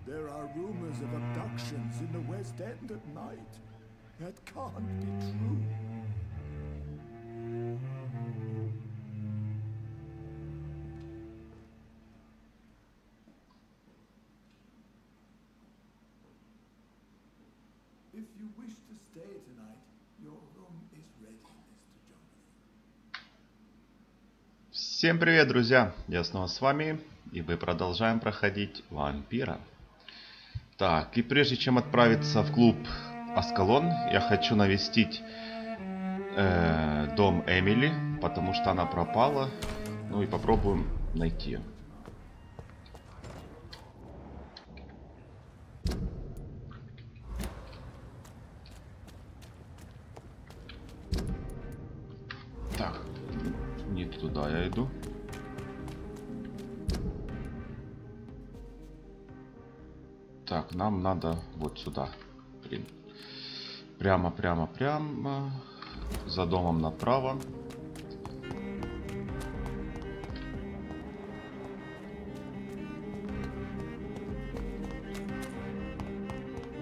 There are rumors of abductions in the West End at night. That can't be true. If you wish to stay tonight, your room is ready, Mr. Johnny. Всем привет, друзья! Я снова с вами, и мы продолжаем проходить вампира. Так, и прежде чем отправиться в клуб Аскалон, я хочу навестить дом Эмили, потому что она пропала. Ну и попробуем найти ее. Так, не туда я иду. Так, нам надо вот сюда. Блин. Прямо. За домом направо.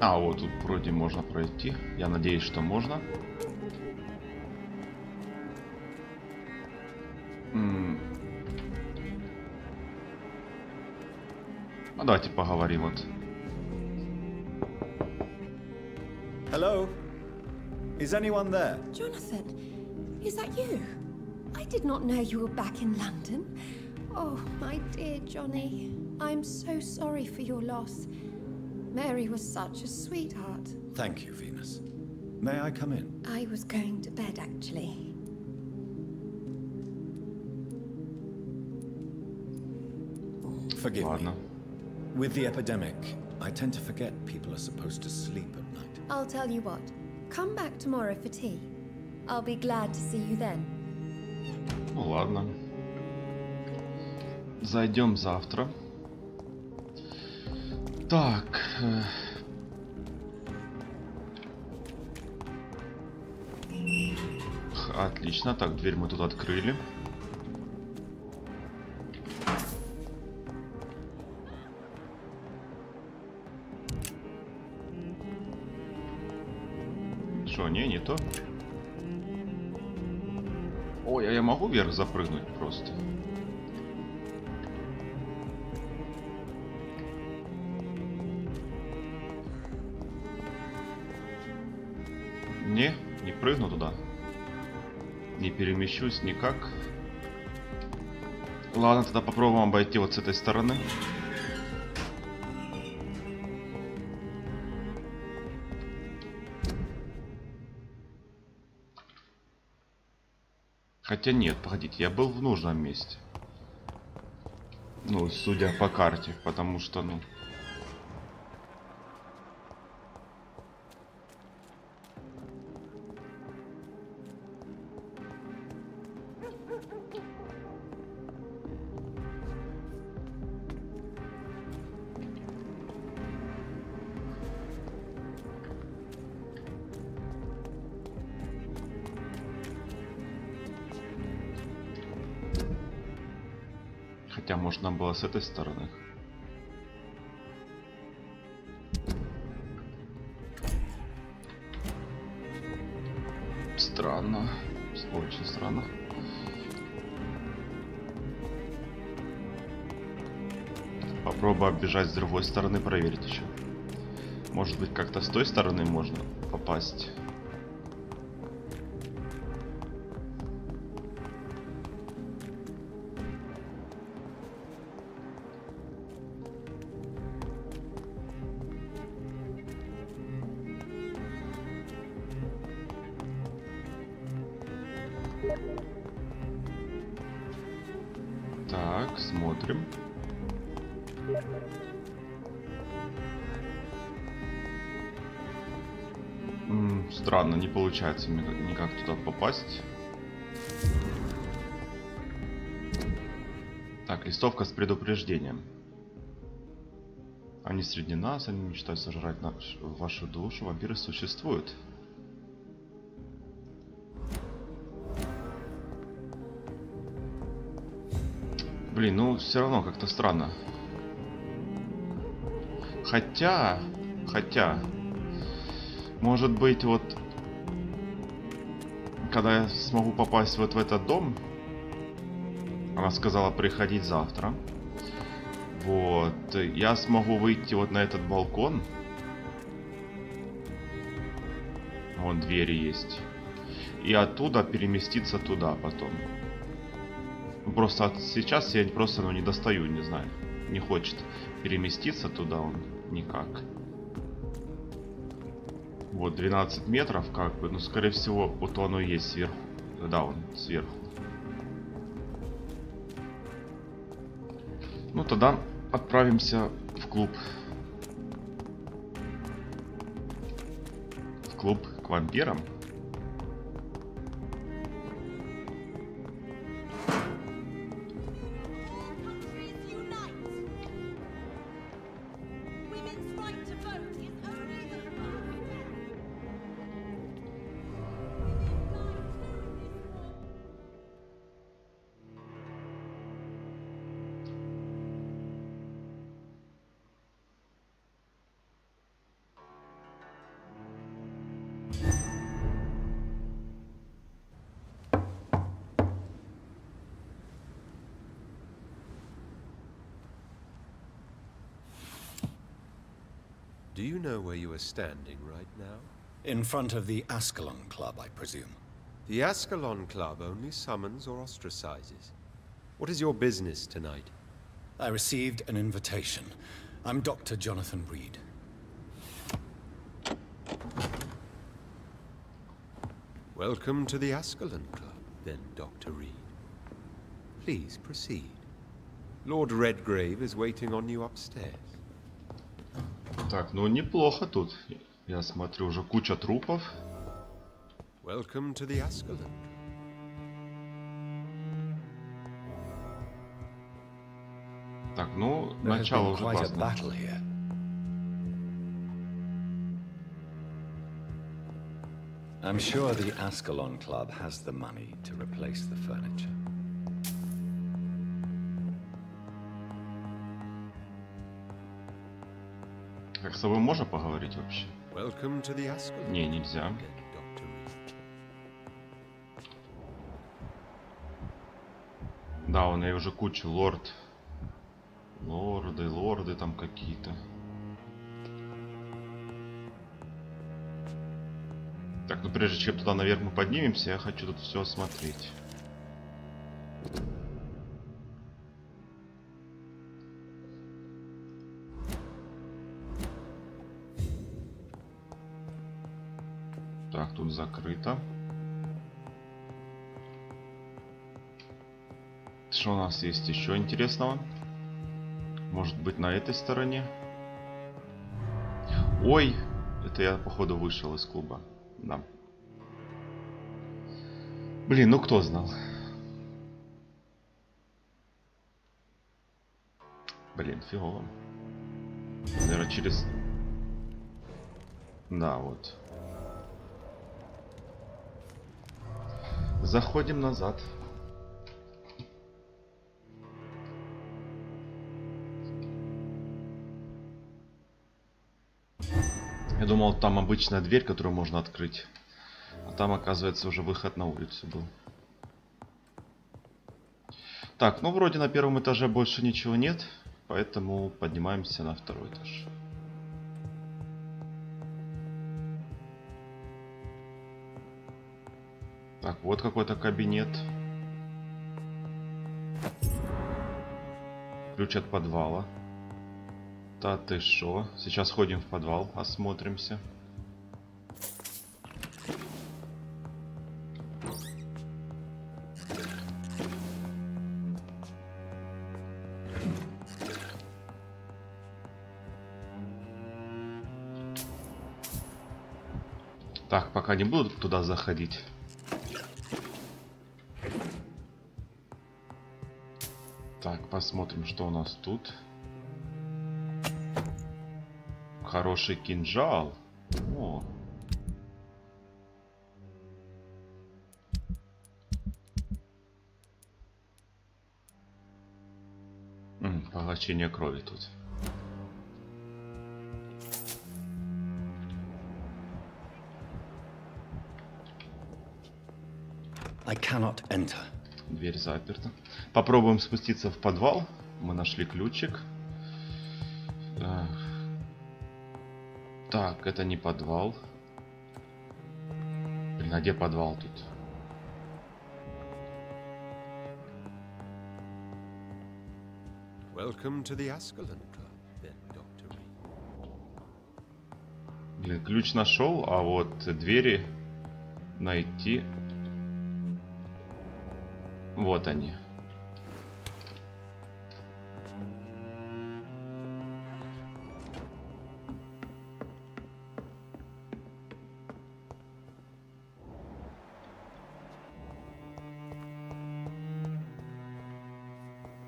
А, вот тут вроде можно пройти. Я надеюсь, что можно. А давайте поговорим вот. Hello? Is anyone there? Jonathan, is that you? I did not know you were back in London. Oh, my dear Johnny, I'm so sorry for your loss. Mary was such a sweetheart. Thank you, Venus. May I come in? I was going to bed, actually. Forgive me. Ладно. With the epidemic, I tend to forget people are supposed to sleep at night. I'll tell you what. Come back tomorrow for tea. I'll be glad to see you then. Ну ладно. Зайдем завтра. Так. Отлично. Так, дверь мы тут открыли. Что, не то. Ой, а я могу вверх запрыгнуть просто? Не прыгну туда. Не перемещусь никак. Ладно, тогда попробуем обойти вот с этой стороны. Хотя нет, погодите, я был в нужном месте. Ну, судя по карте, потому что, ну... Хотя можно было с этой стороны. Странно. Очень странно. Попробую оббежать с другой стороны, проверить еще. Может быть, как-то с той стороны можно попасть. Так, смотрим. Странно, не получается никак туда попасть. Так, листовка с предупреждением. Они среди нас, они мечтают сожрать вашу душу. Вампиры существуют. Блин, ну все равно как-то странно. Хотя, может быть, вот, когда я смогу попасть вот в этот дом, она сказала приходить завтра, вот, я смогу выйти вот на этот балкон, вон двери есть, и оттуда переместиться туда потом. Просто сейчас я просто, ну, не достаю, не знаю, не хочет переместиться туда он никак. Вот 12 метров как бы, ну скорее всего вот оно и есть сверху. Да, он сверху. Ну тогда отправимся в клуб. В клуб к вампирам. Do you know where you are standing right now? In front of the Askalon Club, I presume. The Askalon Club only summons or ostracizes. What is your business tonight? I received an invitation. I'm Dr. Jonathan Reed. Welcome to the Askalon Club, then, Dr. Reed. Please proceed. Lord Redgrave is waiting on you upstairs. Так, ну неплохо тут. Я смотрю, уже куча трупов. Welcome to the Askalon. Так, ну, начало уже классно. I'm sure the Askalon Club has the money to replace the furniture. Как с тобой можно поговорить вообще? Welcome to the Askalon. Не, нельзя. Dr. Reed. Да, у нее уже куча лорды там какие-то. Так, ну прежде чем туда наверх мы поднимемся, я хочу тут все осмотреть. Так, тут закрыто. Что у нас есть еще интересного? Может быть, на этой стороне? Ой! Это я, походу, вышел из клуба. Да. Блин, ну кто знал? Блин, фигово. Наверное, через... Да, вот. Заходим назад. Я думал, там обычная дверь, которую можно открыть. А там, оказывается, уже выход на улицу был. Так, ну вроде на первом этаже больше ничего нет. Поэтому поднимаемся на второй этаж. Так, вот какой-то кабинет. Ключ от подвала. Да ты шо? Сейчас ходим в подвал, осмотримся. Так, пока не буду туда заходить. Так, посмотрим, что у нас тут. Хороший кинжал. О. Поглощение крови тут. I cannot enter. Дверь заперта. Попробуем спуститься в подвал. Мы нашли ключик. Так, это не подвал. Блин, а где подвал тут? Welcome to the Askalon Club, then, Dr. Reed. Блин, ключ нашел, а вот двери найти... Вот они.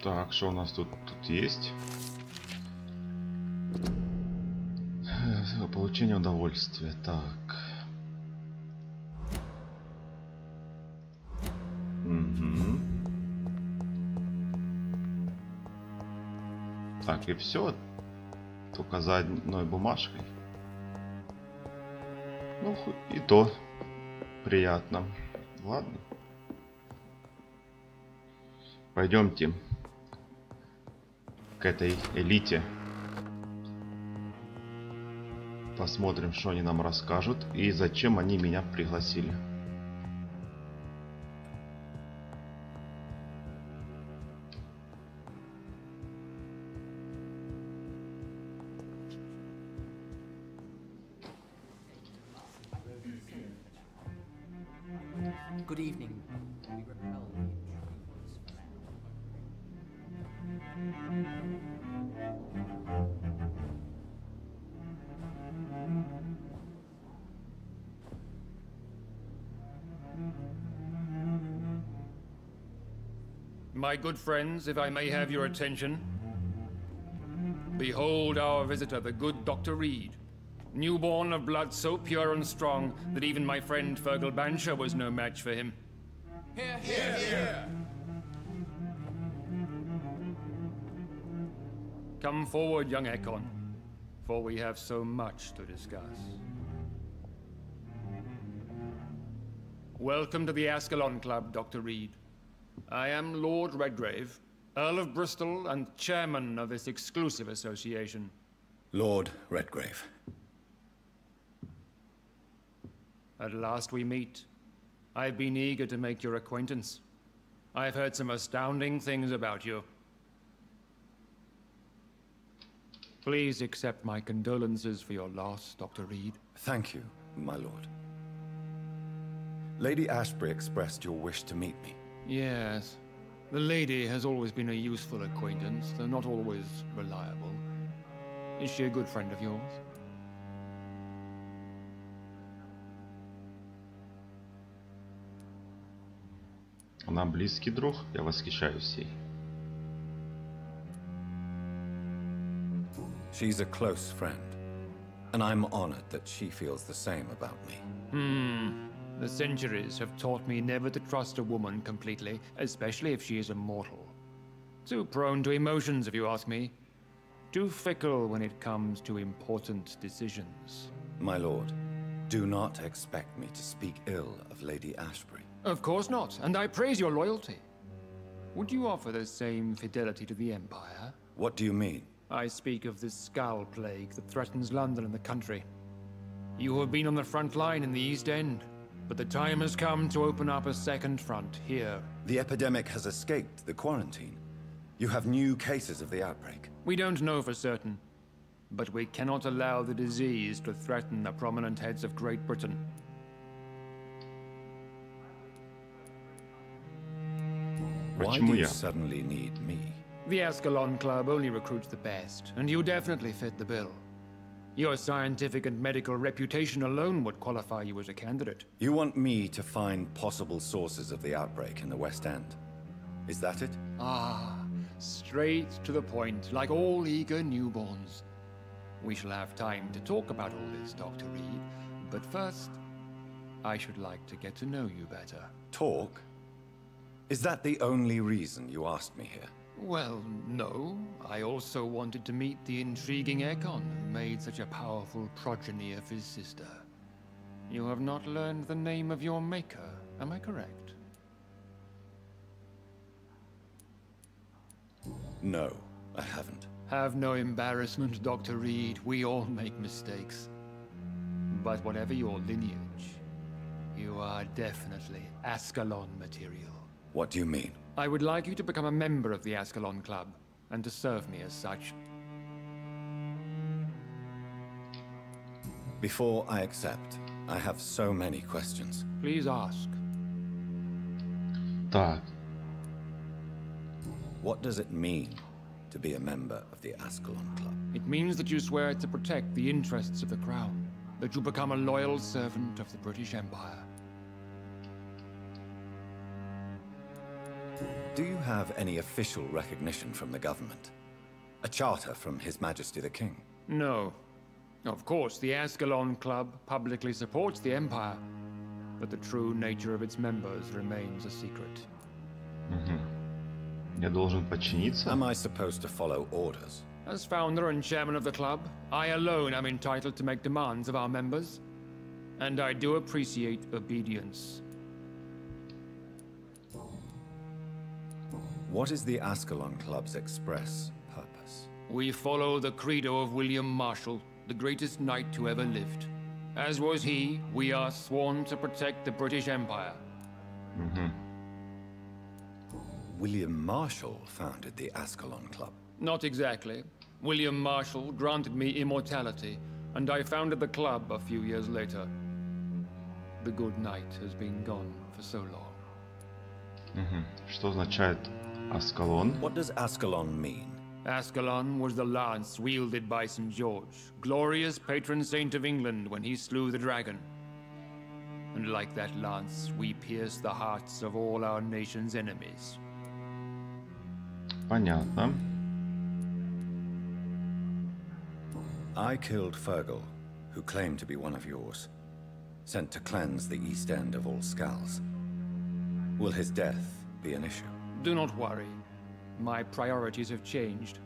Так, что у нас тут есть? Получение удовольствия. Так. Угу. Так, и все. Только за одной бумажкой. Ну, и то приятно. Ладно. Пойдемте к этой элите. Посмотрим, что они нам расскажут и зачем они меня пригласили. Good evening. We repel the My good friends, if I may have your attention, behold our visitor, the good Dr. Reed, newborn of blood so pure and strong that even my friend Fergal Bansher was no match for him. Here, here, here! Come forward, young Ekon, for we have so much to discuss. Welcome to the Askalon Club, Dr. Reed. I am Lord Redgrave, Earl of Bristol and chairman of this exclusive association. Lord Redgrave. At last we meet. I've been eager to make your acquaintance. I've heard some astounding things about you. Please accept my condolences for your loss, Dr. Reed. Thank you, my lord. Lady Ashbury expressed your wish to meet me. Yes. The lady has always been a useful acquaintance, though not always reliable. Is she a good friend of yours? Она близкий друг, я восхищаюсь ей. She's a close friend, and I'm honored that she feels the same about me. The centuries have taught me never to trust a woman completely, especially if she is a mortal. Too prone to emotions, if you ask me. Too fickle when it comes to important decisions. My lord, do not expect me to speak ill of Lady Ashbury. Of course not, and I praise your loyalty. Would you offer the same fidelity to the Empire? What do you mean? I speak of the Skull Plague that threatens London and the country. You have been on the front line in the East End, but the time has come to open up a second front here. The epidemic has escaped the quarantine. You have new cases of the outbreak. We don't know for certain, but we cannot allow the disease to threaten the prominent heads of Great Britain. Why do you suddenly need me? The Askalon Club only recruits the best, and you definitely fit the bill. Your scientific and medical reputation alone would qualify you as a candidate. You want me to find possible sources of the outbreak in the West End? Is that it? Ah, straight to the point, like all eager newborns. We shall have time to talk about all this, Dr. Reed, but first, I should like to get to know you better. Talk? Is that the only reason you asked me here? Well, no. I also wanted to meet the intriguing Ekon who made such a powerful progeny of his sister. You have not learned the name of your maker, am I correct? No, I haven't. Have no embarrassment, Dr. Reed. We all make mistakes. But whatever your lineage, you are definitely Askalon material. What do you mean? I would like you to become a member of the Askalon Club, and to serve me as such. Before I accept, I have so many questions. Please ask. Так, What does it mean to be a member of the Askalon Club? It means that you swear to protect the interests of the Crown, that you become a loyal servant of the British Empire. Do you have any official recognition from the government? A charter from His Majesty the King? No. Of course, the Askalon Club publicly supports the Empire, but the true nature of its members remains a secret. я должен подчиниться? Am I supposed to follow orders? As founder and chairman of the club, I alone am entitled to make demands of our members, and I do appreciate obedience. What is the Askalon Club's express purpose? We follow the credo of William Marshall, the greatest knight who ever lived. As was he, we are sworn to protect the British Empire. William Marshall founded the Askalon Club. Not exactly. William Marshall granted me immortality, and I founded the club a few years later. The good knight has been gone for so long. Что означает Аскалон? What does Askalon mean? Askalon was the lance wielded by St. George, glorious patron saint of England when he slew the dragon. And like that lance, we pierce the hearts of all our nation's enemies. Понятно. I killed Fergal, who claimed to be one of yours, sent to cleanse the East End of all Skulls. Will his death be an issue? Do not worry. My priorities have changed.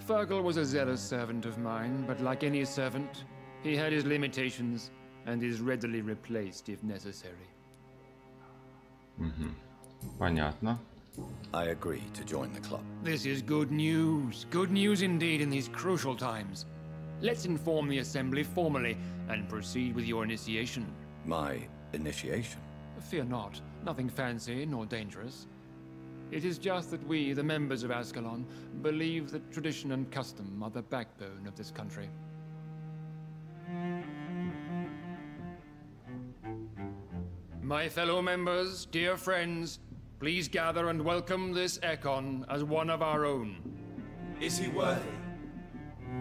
Fergal was a zealous servant of mine, but like any servant, he had his limitations and is readily replaced if necessary. Понятно. I agree to join the club. This is good news. Good news indeed in these crucial times. Let's inform the Assembly formally and proceed with your initiation. My initiation? Fear not. Nothing fancy nor dangerous. It is just that we, the members of Askalon, believe that tradition and custom are the backbone of this country. My fellow members, dear friends, please gather and welcome this Ekon as one of our own. Is he worthy?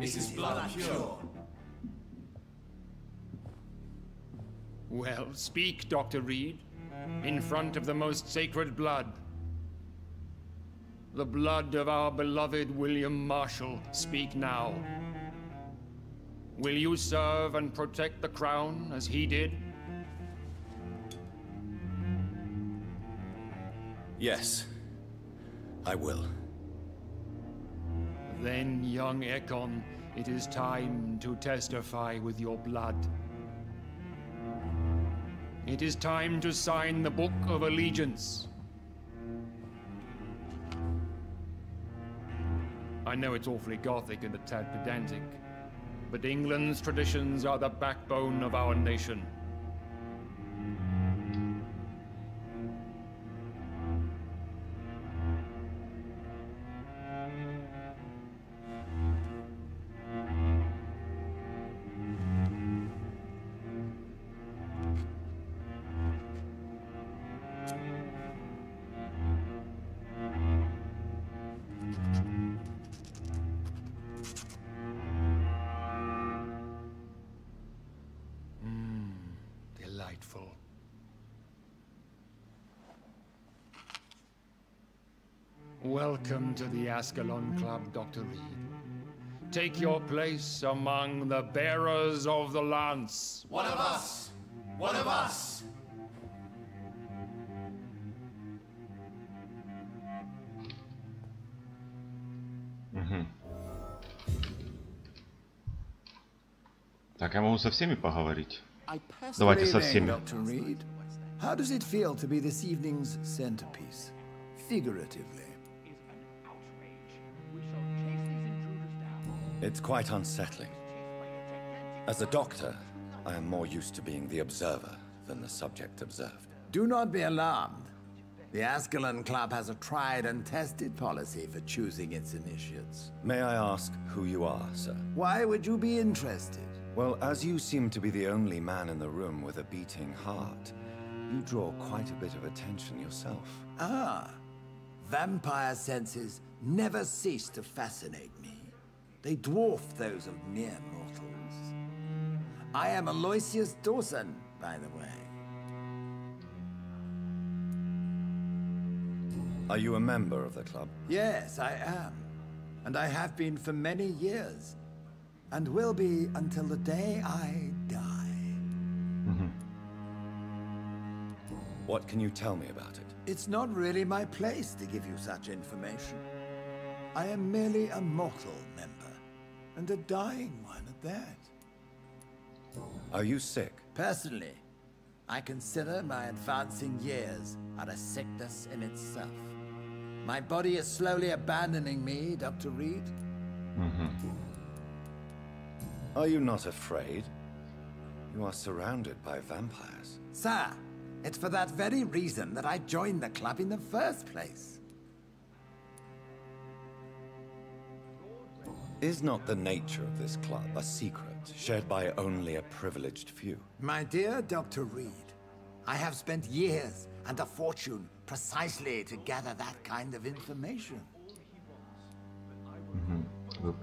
Is his blood pure? Well, speak, Dr. Reed, in front of the most sacred blood. The blood of our beloved William Marshall, speak now. Will you serve and protect the crown as he did? Yes, I will. Then, young Ekon, it is time to testify with your blood. It is time to sign the Book of Allegiance. I know it's awfully gothic and a tad pedantic, but England's traditions are the backbone of our nation. Delightful. Welcome to the Askalon Club, Dr. Reed. Take your place among the bearers of the lance. One of us! One of us! Так, я могу со всеми поговорить? I passed Давайте the со evening, всеми. Dr. Reed. How does it feel to be this evening's centerpiece? Figuratively. It's quite unsettling. As a doctor, I am more used to being the observer than the subject observed. Do not be alarmed. The Askalon Club has a tried and tested policy for choosing its initiates. May I ask who you are, sir? Why would you be interested? Well, as you seem to be the only man in the room with a beating heart, you draw quite a bit of attention yourself. Ah, vampire senses never cease to fascinate me. They dwarf those of mere mortals. I am Aloysius Dawson, by the way. Are you a member of the club? Yes, I am. And I have been for many years. And will be until the day I die. What can you tell me about it? It's not really my place to give you such information. I am merely a mortal member, and a dying one at that. Are you sick? Personally, I consider my advancing years are a sickness in itself. My body is slowly abandoning me, Dr. Reed. Are you not afraid? You are surrounded by vampires. Sir, it's for that very reason that I joined the club in the first place. Is not the nature of this club a secret, shared by only a privileged few? My dear Dr. Reed, I have spent years and a fortune precisely to gather that kind of information. Вы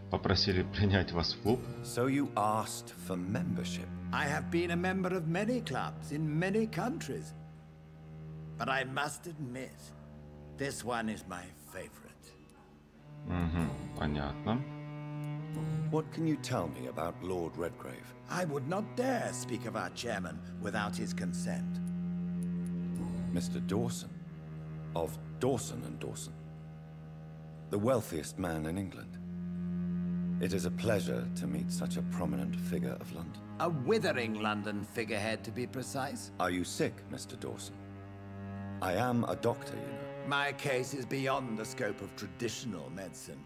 попросили принять вас в клуб? So you asked for membership? I have been a member of many clubs in many countries. But I must admit, this one is my favorite. Понятно. What can you tell me about Lord Redgrave? I would not dare speak of our chairman without his consent. Mr. Dawson, of Dawson and Dawson, the wealthiest man in England. It is a pleasure to meet such a prominent figure of London. A withering London figurehead, to be precise. Are you sick, Mr. Dawson? I am a doctor, you know. My case is beyond the scope of traditional medicine.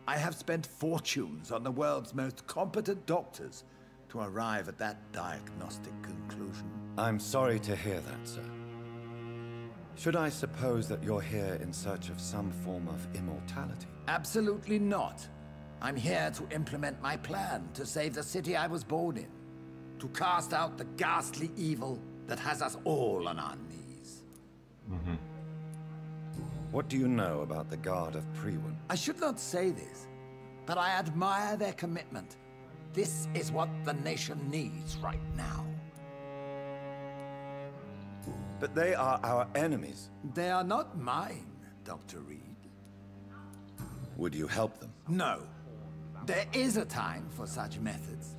I have spent fortunes on the world's most competent doctors to arrive at that diagnostic conclusion. I'm sorry to hear that, sir. Should I suppose that you're here in search of some form of immortality? Absolutely not. I'm here to implement my plan to save the city I was born in. To cast out the ghastly evil that has us all on our knees. What do you know about the Guard of Prewin? I should not say this, but I admire their commitment. This is what the nation needs right now. But they are our enemies. They are not mine, Dr. Reed. Would you help them? No. There is a time for such methods.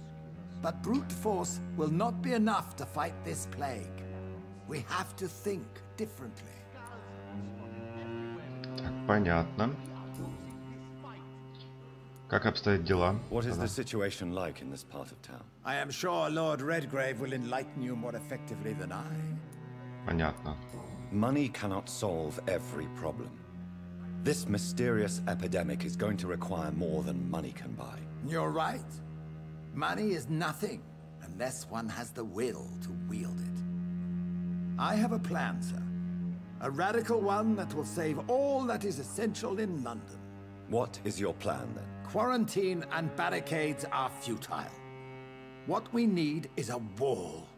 But brute force will not be enough to fight this plague. We have to think differently. Так, понятно. Как обстоят дела? What is the situation like in this part of town? I am sure Lord Redgrave will enlighten you more effectively than I. Понятно. Money cannot solve every problem. This mysterious epidemic is going to require more than money can buy. You're right. Money is nothing unless one has the will to wield it. I have a plan, sir. A radical one that will save all that is essential in London. What is your plan, then? Quarantine and barricades are futile. What we need is a wall.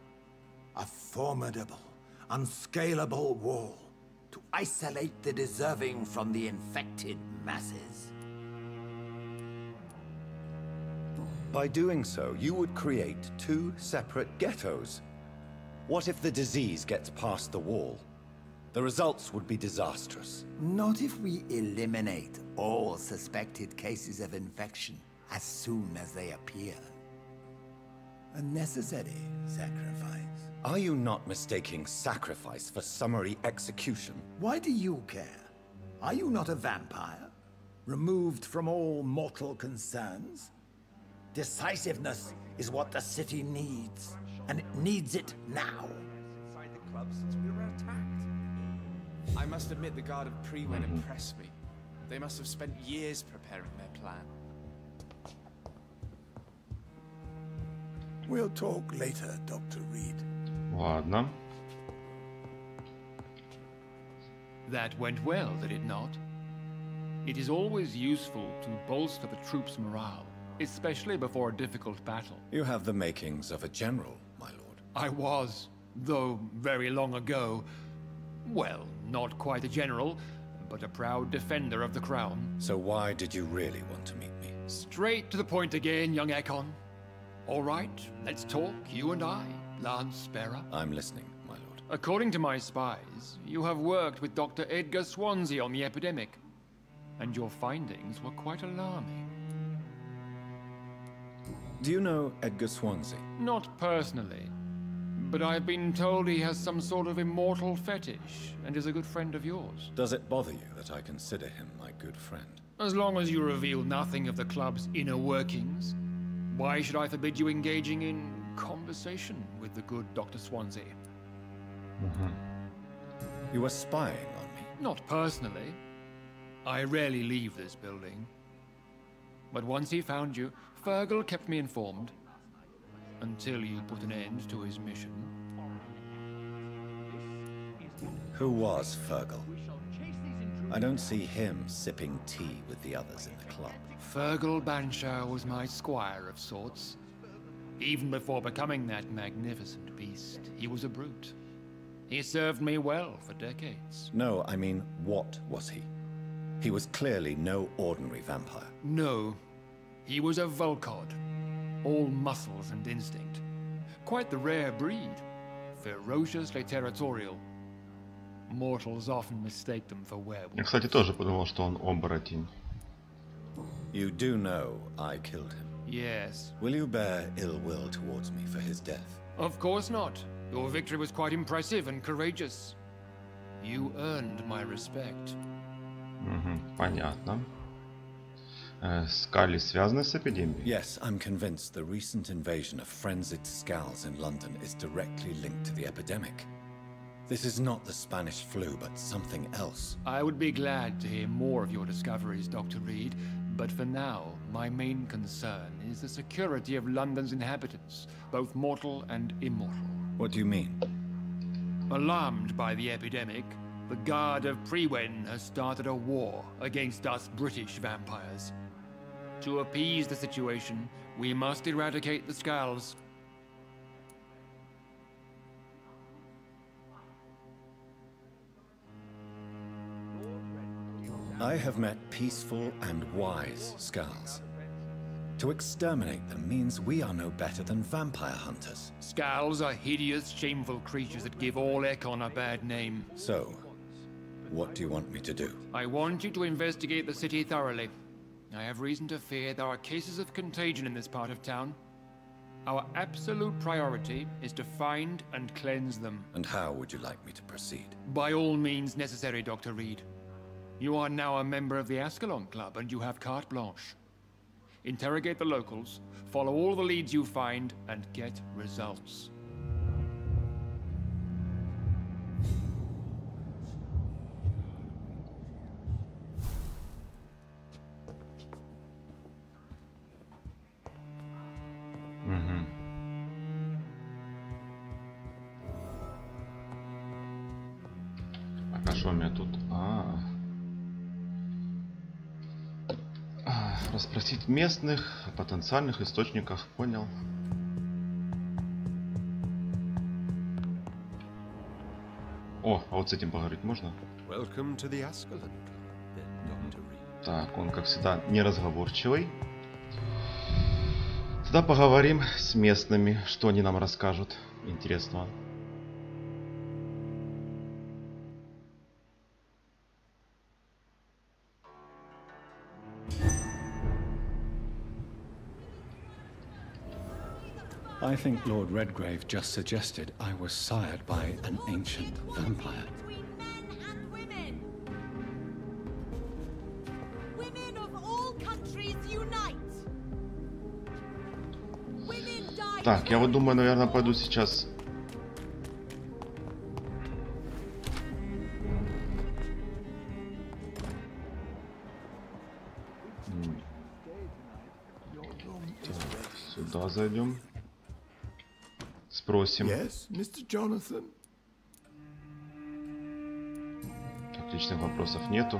A formidable, unscalable wall to isolate the deserving from the infected masses. By doing so, you would create two separate ghettos. What if the disease gets past the wall? The results would be disastrous. Not if we eliminate all suspected cases of infection as soon as they appear. A necessary sacrifice. Are you not mistaking sacrifice for summary execution? Why do you care? Are you not a vampire? Removed from all mortal concerns? Decisiveness is what the city needs, and it needs it now. Inside the club since we were attacked. I must admit the Guard of Prewin impressed me. They must have spent years preparing their plan. We'll talk later, Dr. Reed. Ладно. That went well, did it not? It is always useful to bolster the troops' morale, especially before a difficult battle. You have the makings of a general, my lord. I was, though very long ago. Well, not quite a general, but a proud defender of the crown. So why did you really want to meet me? Straight to the point again, young Ekon. All right, let's talk, you and I, Lance Sparrow. I'm listening, my lord. According to my spies, you have worked with Dr. Edgar Swansea on the epidemic, and your findings were quite alarming. Do you know Edgar Swansea? Not personally, but I've been told he has some sort of immortal fetish and is a good friend of yours. Does it bother you that I consider him my good friend? As long as you reveal nothing of the club's inner workings, why should I forbid you engaging in conversation with the good Dr. Swansea? You were spying on me? Not personally. I rarely leave this building. But once he found you, Fergal kept me informed. Until you put an end to his mission. Who was Fergal? I don't see him sipping tea with the others in the club. Fergal Banshire was my squire of sorts. Even before becoming that magnificent beast, he was a brute. He served me well for decades. No, I mean, what was he? He was clearly no ordinary vampire. No, he was a Volcod. All muscles and instinct. Quite the rare breed. Ferociously territorial. Mortals often mistake them for werewolves. Я, кстати, тоже подумал, что он оборотень. You do know I killed him. Yes. Will you bear ill will towards me for his death? Of course not. Your victory was quite impressive and courageous. You earned my respect. Понятно. Скали связаны с эпидемией? Yes, I'm convinced the recent invasion of frenzied Scals in London is directly linked to the epidemic. This is not the Spanish flu, but something else. I would be glad to hear more of your discoveries, Dr. Reed, but for now, my main concern is the security of London's inhabitants, both mortal and immortal. What do you mean? Alarmed by the epidemic, the Guard of Prewen has started a war against us British vampires. To appease the situation, we must eradicate the Scals. I have met peaceful and wise Scals. To exterminate them means we are no better than vampire hunters. Scals are hideous, shameful creatures that give all Ekon a bad name. So, what do you want me to do? I want you to investigate the city thoroughly. I have reason to fear there are cases of contagion in this part of town. Our absolute priority is to find and cleanse them. And how would you like me to proceed? By all means necessary, Dr. Reed. You are now a member of the Askalon Club and you have carte blanche. Interrogate the locals, follow all the leads you find, and get results. А что у меня тут? Расспросить местных о потенциальных источниках, понял. О, а вот с этим поговорить можно? Welcome to the Askalon Club, then, Dr. Reed. Так, он, как всегда, неразговорчивый. Тогда поговорим с местными, что они нам расскажут интересного. I think Lord Redgrave just suggested I was sired by an ancient vampire. Between men and women. Women of all countries unite. Women die. Так, я вот думаю, наверное, пойду сейчас. Так, сюда зайдем. спросим. Yes, Mr. Jonathan? Личных вопросов нету.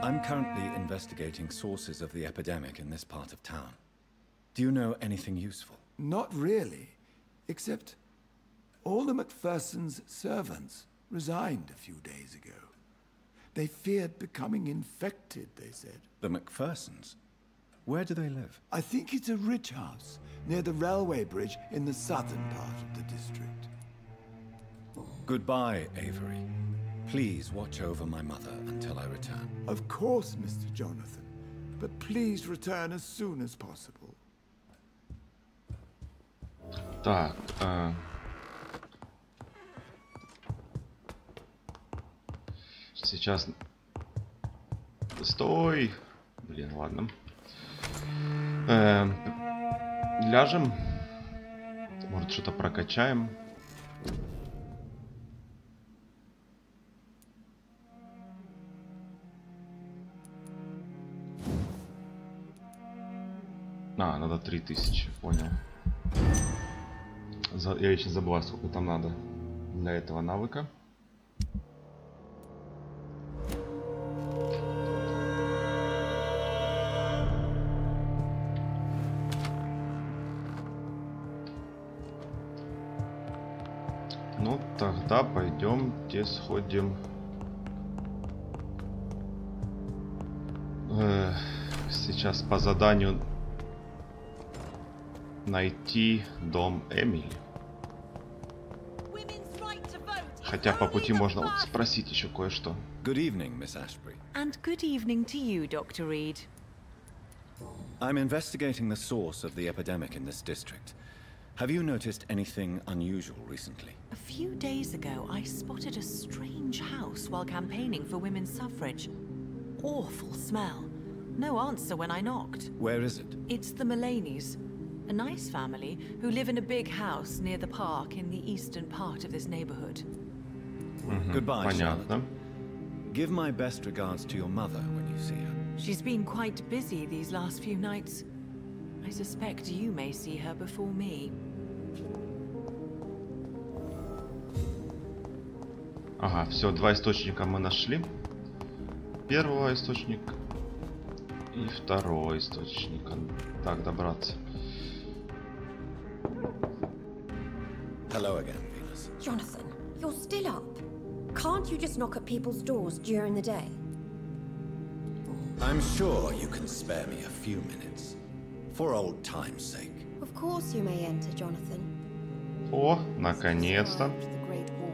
I'm currently investigating sources of the epidemic in this part of town. Do you know anything useful? Not really, except all the МакФерсon's servants resigned a few days ago. They feared becoming infected, they said. The МакФерсons? Where do they live? I think it's a rich house near the railway bridge in the southern part of the district. Goodbye, Avery. Please watch over my mother until I return. Of course, Mr. Jonathan. But please return as soon as possible. Так, сейчас... Стой! Блин, ладно. Ляжем. Может, что-то прокачаем. А, надо 3000, понял. Я вечно забываю, сколько там надо для этого навыка. Ну, тогда пойдемте сходим. Сейчас по заданию найти дом Эмили. Хотя по пути можно вот спросить еще кое-что. Good evening, Miss Ashbury. And good evening to you, Dr. Reed. I'm investigating the source of the epidemic in this district. Have you noticed anything unusual recently? A few days ago, I spotted a strange house while campaigning for women's suffrage. Awful smell. No answer when I knocked. Where is it? It's the Mallanis. A nice family who live in a big house near the park in the eastern part of this neighborhood. Goodbye, Понятно. Charlotte. Give my best regards to your mother when you see her. She's been quite busy these last few nights. I suspect you may see her before me. Ага, все, два источника мы нашли. Первого источника и второго источника. Так, добраться. Hello again, Venus. Jonathan, you're still up. Can't you just knock at people's doors during the day? I'm sure you can spare me a few minutes. For old time's sake. Of course you may enter, Jonathan. О, наконец-то. The Great Wall.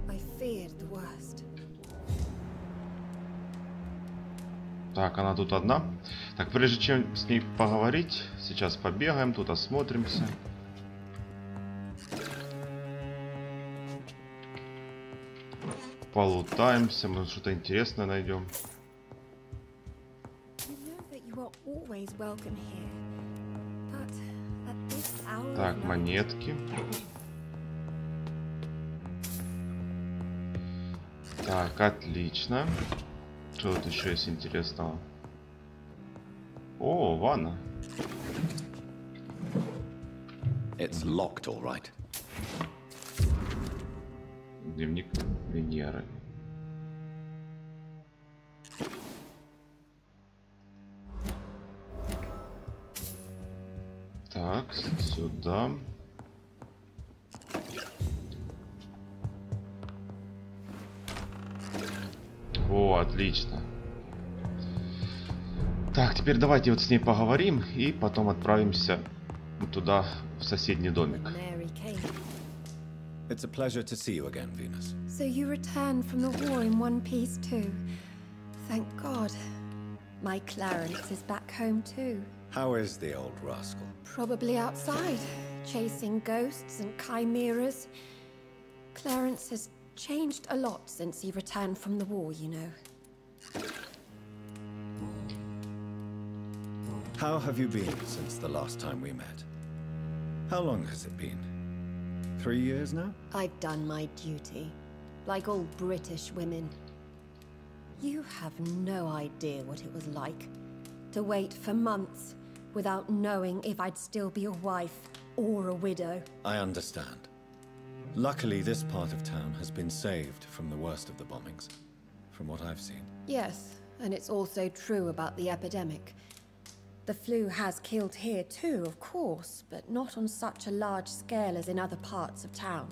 I feared the worst. Так, она тут одна. Так, прежде чем с ней поговорить, сейчас побегаем, тут осмотримся. Полутаемся, может что-то интересное найдем. Так, монетки. Так, отлично. Что тут еще есть интересного? О, ванна. It's locked, all right. Дневник Венеры. Так, сюда. О, отлично. Так, теперь давайте вот с ней поговорим и потом отправимся туда, в соседний домик. It's a pleasure to see you again, Venus. So you returned from the war in one piece too. Thank God. My Clarence is back home too. How is the old rascal? Probably outside, chasing ghosts and chimeras. Clarence has changed a lot since he returned from the war, you know. How have you been since the last time we met? How long has it been? 3 years now? I've done my duty, like all British women. You have no idea what it was like to wait for months without knowing if I'd still be your wife. or a widow. I understand. Luckily, this part of town has been saved from the worst of the bombings, from what I've seen. Yes, and it's also true about the epidemic. The flu has killed here too, of course, but not on such a large scale as in other parts of town.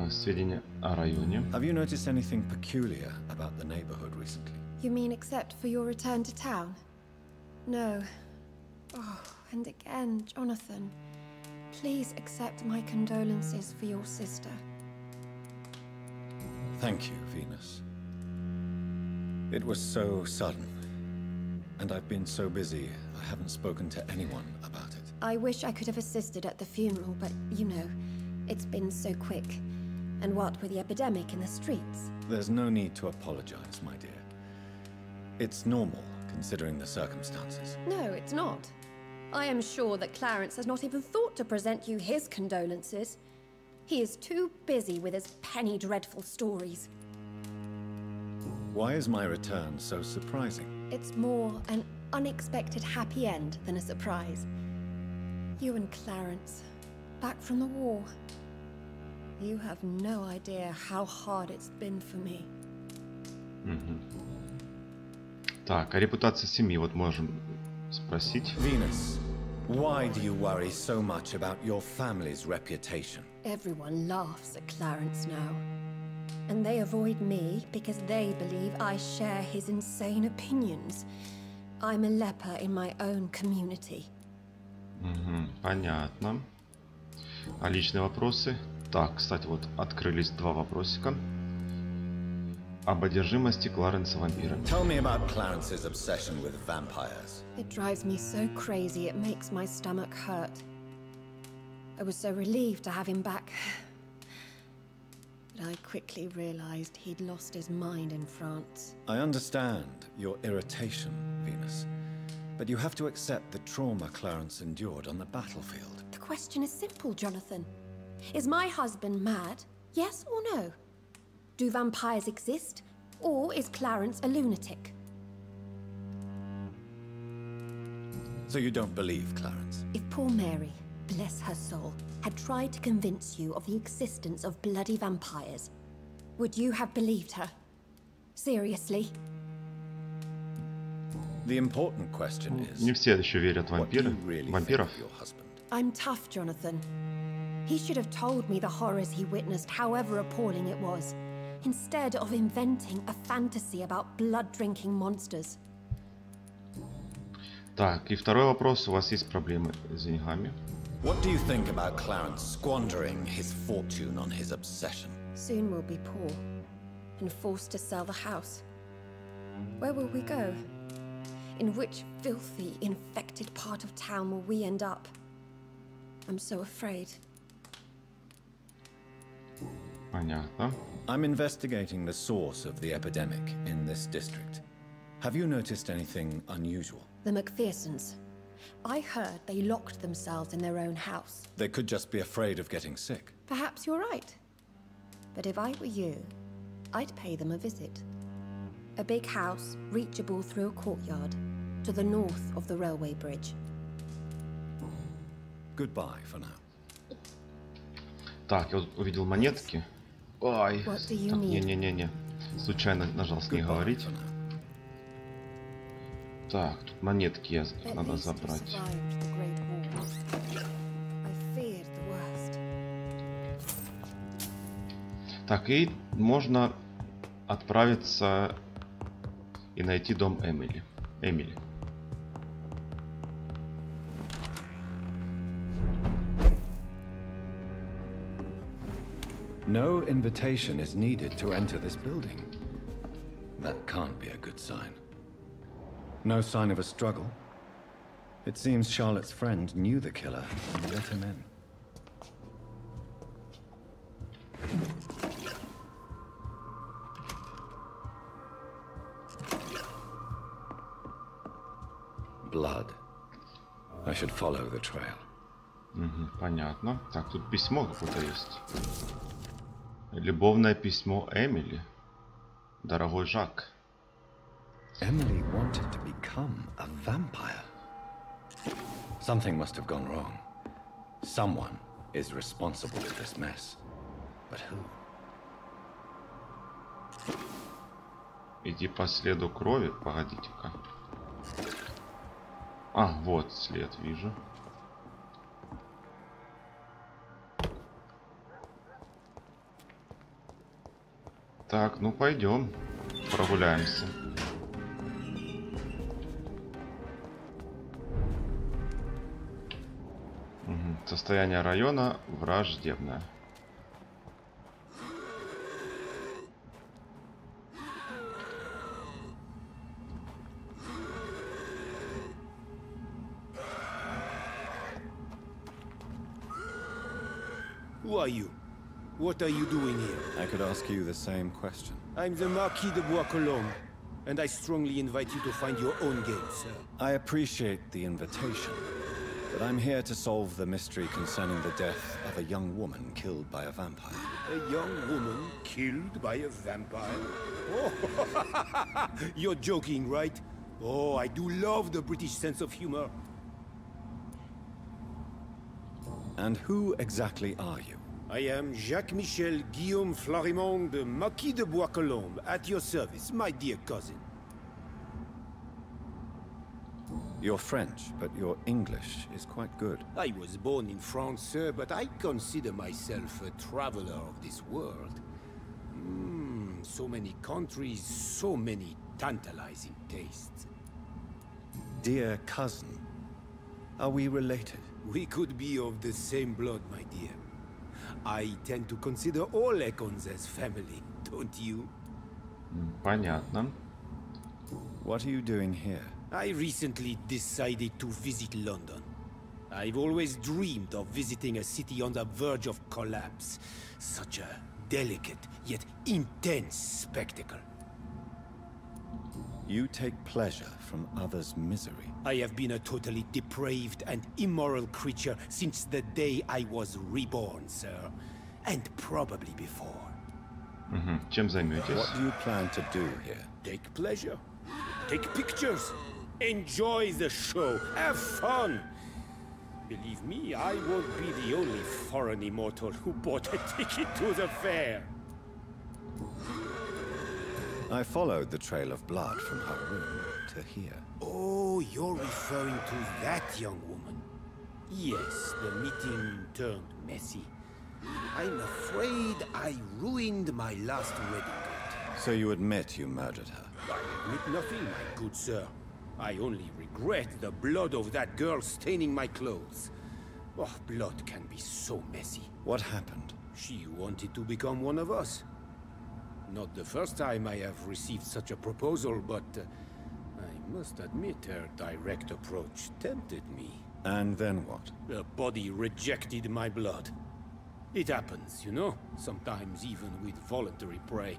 Сведения о районе. Have you noticed anything peculiar about the neighborhood recently? You mean except for your return to town? No. Oh, and again, Jonathan. Please accept my condolences for your sister. Thank you, Venus. It was so sudden. And I've been so busy, I haven't spoken to anyone about it. I wish I could have assisted at the funeral, but you know, it's been so quick. And what with the epidemic in the streets? There's no need to apologize, my dear. It's normal, considering the circumstances. No, it's not. I am sure that Clarence has not even thought to present you his condolences. He is too busy with his penny dreadful stories. Why is my return so surprising? It's more an unexpected happy end than a surprise. You and Clarence, back from the war. You have no idea how hard it's been for me. Так, а репутация семьи, вот можем спросить. Venus, why do you worry so much about your family's reputation? Everyone laughs at Clarence now. And they avoid me because they believe I share his insane opinions. I'm a leper in my own community. Понятно. А личные вопросы? Так, кстати, вот открылись два вопросика. Об одержимости Кларенса вампирами. Tell me about Clarence's obsession with vampires. It drives me so crazy it makes my stomach hurt. I was so relieved to have him back. But I quickly realized he'd lost his mind in France. I understand your irritation, Venus. But you have to accept the trauma Clarence endured on the battlefield. The question is simple, Jonathan. Is my husband mad? Yes or no? Do vampires exist? Or is Clarence a lunatic? So you don't believe Clarence? If poor Mary, bless her soul, had tried to convince you of the existence of bloody vampires, would you have believed her? Seriously? The important question is, Не все еще верят в what do you вампиры, really вампиров. think of your husband? I'm tough, Jonathan. He should have told me the horrors he witnessed, however appalling it was, instead of inventing a fantasy about blood-drinking monsters. Так, и второй вопрос. У вас есть проблемы с деньгами? What do you think about Clarence squandering his fortune on his obsession? Soon we'll be poor and forced to sell the house. Where will we go? In which filthy, infected part of town will we end up? I'm so afraid. Понятно. I'm investigating the source of the epidemic in this district. Have you noticed anything unusual? The MacPhersons. I heard they locked themselves in their own house. They could just be afraid of getting sick. Perhaps you're right. But if I were you, I'd pay them a visit. A big house, reachable through a courtyard, to the north of the railway bridge. Goodbye for now. Так, я вот увидел монетки. Ой, What do you так, mean? не-не-не-не. Случайно нажал с ней Goodbye говорить. for now. Так, тут монетки At надо least you забрать. survived the Great War. I feared the worst. Так, и можно отправиться и найти дом Эмили. No invitation is needed to enter this building. That can't be a good sign. No sign of a struggle. It seems Charlotte's friend knew the killer and let him in. Blood. I should follow the trail. Понятно. Так, тут письмо какое-то есть. Любовное письмо Эмили. Дорогой Жак. Emily wanted to become a vampire. Something must have gone wrong. Someone is responsible for this mess. But who? Иди по следу крови. Погодите-ка. А, вот след вижу. Так, ну пойдем. Прогуляемся. Угу. Состояние района враждебное. Who are you? What are you doing here? I could ask you the same question. I'm the Marquis de Bois-Colombes, and I strongly invite you to find your own game, sir. I appreciate the invitation, but I'm here to solve the mystery concerning the death of a young woman killed by a vampire. A young woman killed by a vampire? Oh, you're joking, right? Oh, I do love the British sense of humor. And who exactly are you? I am Jacques-Michel Guillaume Florimond de Marquis de Bois-Colombes, at your service, my dear cousin. You're French, but your English is quite good. I was born in France, sir, but I consider myself a traveler of this world. So many countries, so many tantalizing tastes. Dear cousin, are we related? We could be of the same blood, my dear. I tend to consider all Econs as family, don't you? Понятно. What are you doing here? I recently decided to visit London. I've always dreamed of visiting a city on the verge of collapse. Such a delicate, yet intense spectacle. You take pleasure from others' misery. I have been a totally depraved and immoral creature since the day I was reborn, sir. And probably before. Чем займетесь? What do you plan to do here? Take pleasure. Take pictures. Enjoy the show. Have fun. Believe me, I won't be the only foreign immortal who bought a ticket to the fair. I followed the trail of blood from her room to here. Oh, you're referring to that young woman. Yes, the meeting turned messy. I'm afraid I ruined my last wedding date. So you admit you murdered her? I admit nothing, my good sir. I only regret the blood of that girl staining my clothes. Oh, blood can be so messy. What happened? She wanted to become one of us. Not the first time I have received such a proposal, but I must admit her direct approach tempted me. And then what? The body rejected my blood. It happens, you know, sometimes even with voluntary prey.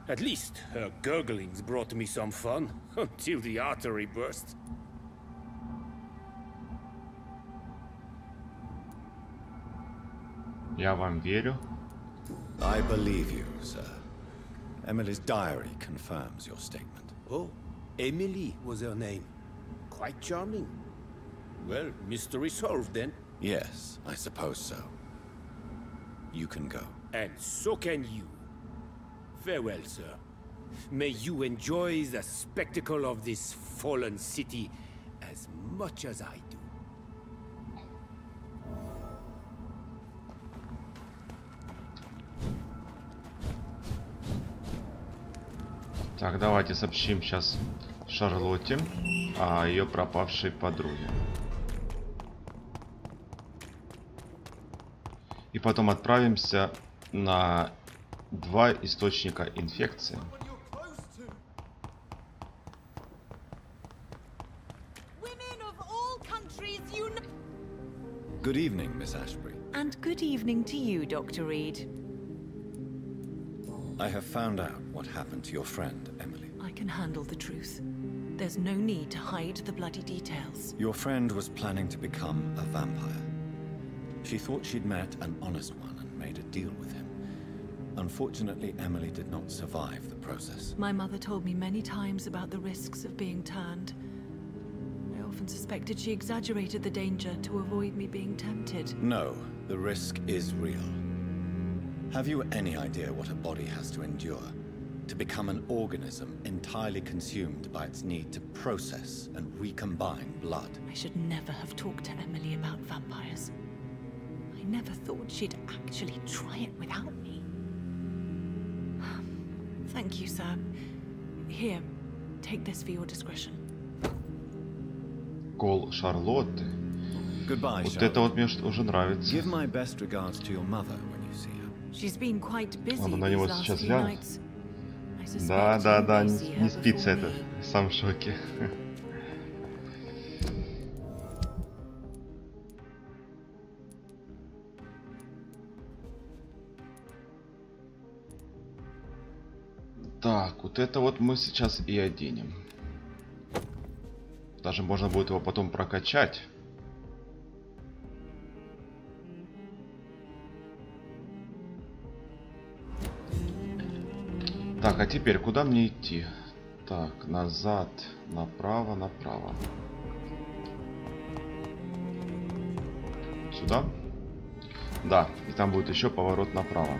At least her gurglings brought me some fun, until the artery burst. Я вам верю. I believe you, sir. Emily's diary confirms your statement. Oh, Emily was her name. Quite charming. Well, mystery solved then. Yes, I suppose so. You can go. And so can you. Farewell, sir. May you enjoy the spectacle of this fallen city as much as I do. Так, давайте сообщим сейчас Шарлотте о ее пропавшей подруге. И потом отправимся на 2 источника инфекции. Good evening, Miss Ashbury. And good evening to you, Dr. Reed. I have found out what happened to your friend, Emily. I can handle the truth. There's no need to hide the bloody details. Your friend was planning to become a vampire. She thought she'd met an honest one and made a deal with him. Unfortunately, Emily did not survive the process. My mother told me many times about the risks of being turned. I often suspected she exaggerated the danger to avoid me being tempted. No, the risk is real. Have you any idea what a body has to endure? To become an organism entirely consumed by its need to process and recombine blood. I should never have talked to Emily about vampires. I never thought she'd actually try it without me. Thank you, sir. Here, take this for your discretion. Кол Шарлотты. Goodbye, Вот это вот мне уже нравится. Give my best regards to your mother when you see her. She's been quite busy Ладно, на these него last сейчас few глянем. nights. Да, не спится это. Сам в шоке. Так, вот это вот мы сейчас и оденем. Даже можно будет его потом прокачать. Так, а теперь куда мне идти? Так, назад, направо, направо. Сюда? Да, и там будет еще поворот направо.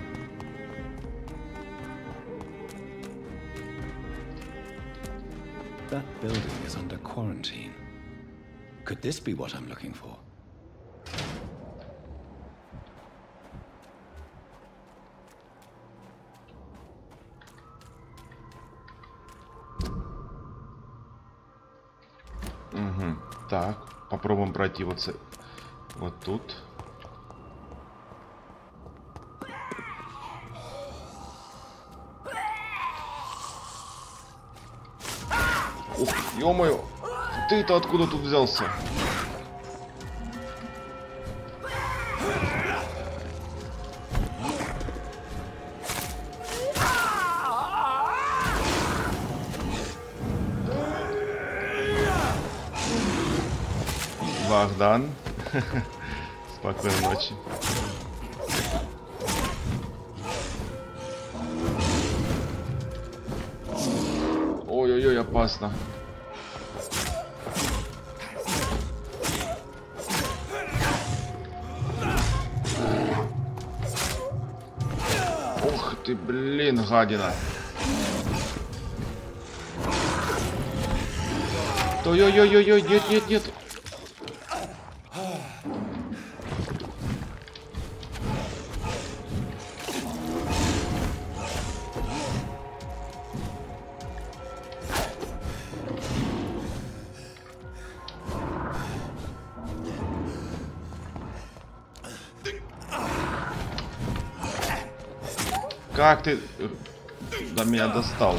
That building is under quarantine. Could this be what I'm looking for? Угу. Так, попробуем пройти вот тут. Ух, ё-моё! Ты-то откуда тут взялся? Богдан. Спокойной ночи. Ой-ой-ой, опасно. Ух ты, блин, гадина. Ой-ой-ой-ой, нет. Как ты до меня достал?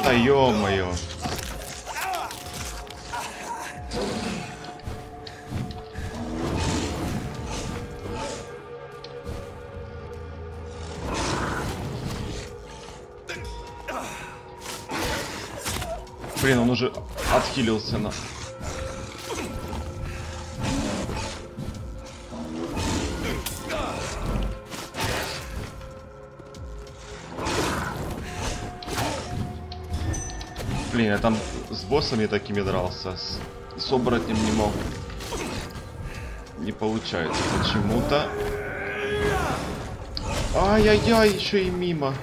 Да ё-моё. Блин, он уже отхилился на... Блин, я там с боссами такими дрался, с оборотнем не мог. Не получается почему-то. Ай-яй-яй, еще и мимо.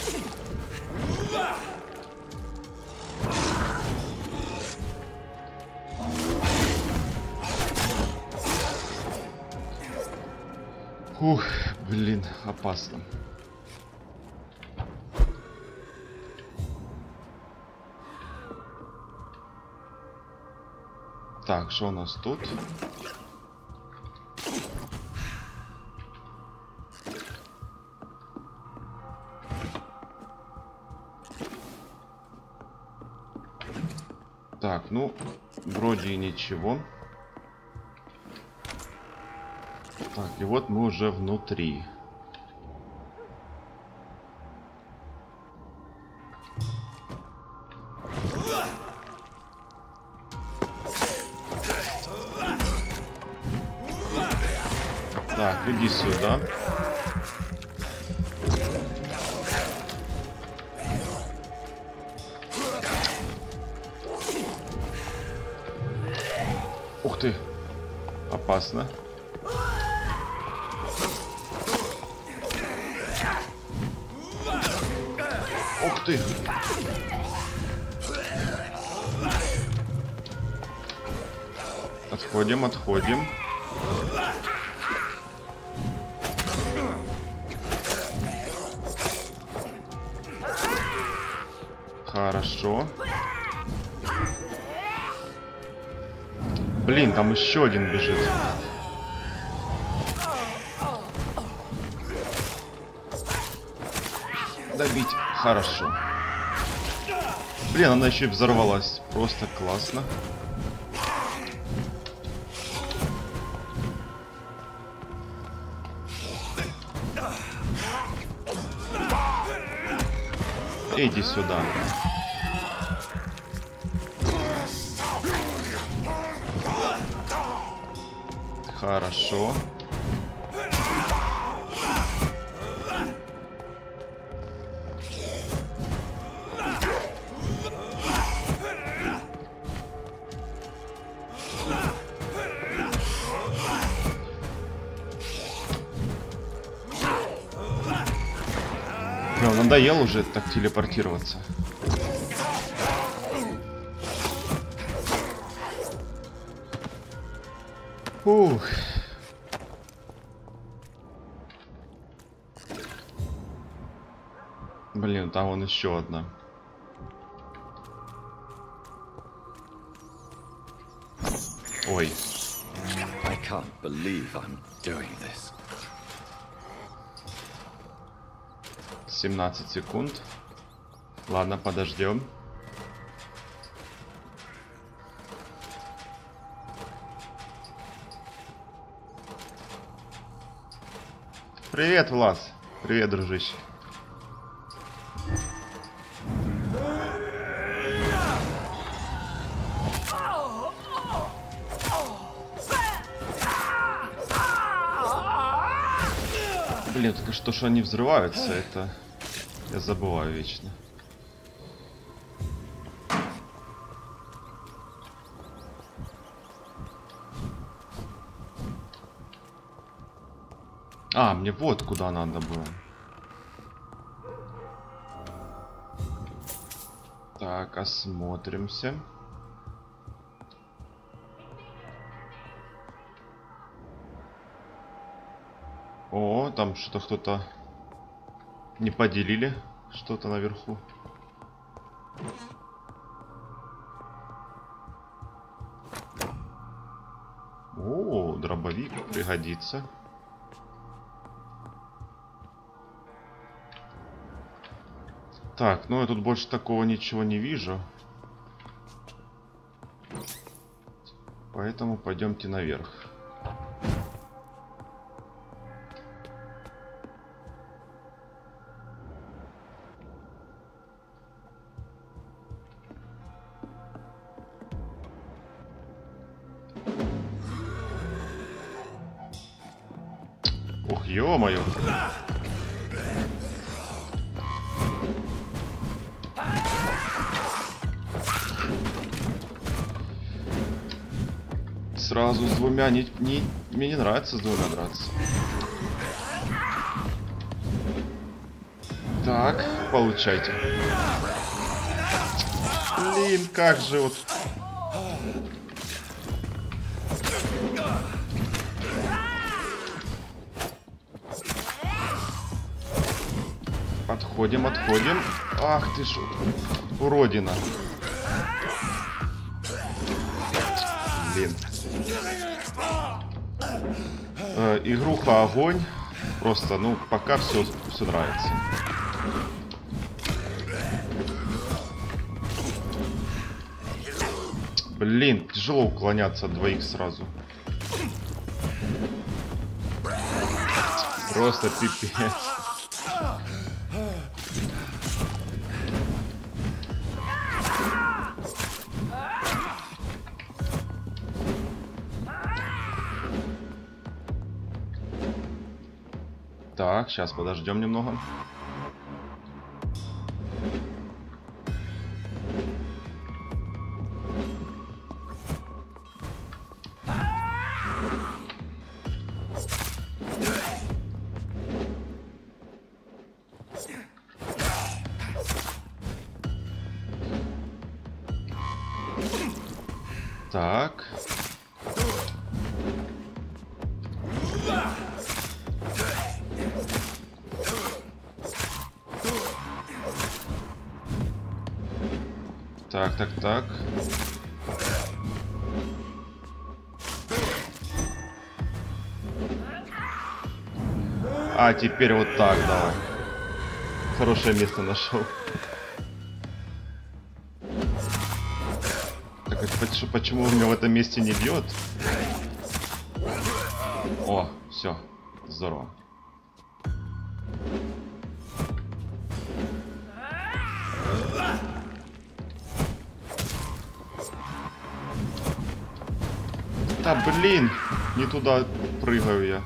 Ух, блин, опасно. Так, что у нас тут? Так, ну, вроде и ничего. Так, и вот мы уже внутри. Так, Иди сюда. Ух ты. Опасно. Ух ты. Отходим, отходим. Хорошо. Блин, там еще один бежит. Добить. Хорошо. Блин, она еще и взорвалась. Просто классно. Иди сюда. Хорошо. Надоело уже так телепортироваться. Ух. Блин, там вон еще одна. Ой. I can't believe I'm doing this. 17 секунд. Ладно, подождем. Привет, Влас. Привет, дружище. Блин, только что ж они взрываются, это я забываю вечно. А, мне вот куда надо было. Так, осмотримся. О, там что-то кто-то не поделили. Что-то наверху. О, дробовик пригодится. Так, ну я тут больше такого ничего не вижу. Поэтому пойдемте наверх. Ух, ё-моё. Сразу с двумя мне не нравится с двумя драться. Так, получайте. Блин, как же вот. Отходим, отходим. Ах ты ж, уродина. Блин. Игруха огонь. Просто, ну, пока все нравится. Блин, тяжело уклоняться от двоих сразу. Просто пипец. Так, сейчас подождем немного. Так. Так. А, теперь вот так, давай. Хорошее место нашел. Так, почему у меня в этом месте не бьет? О, все, здорово. Да блин, не туда прыгаю я.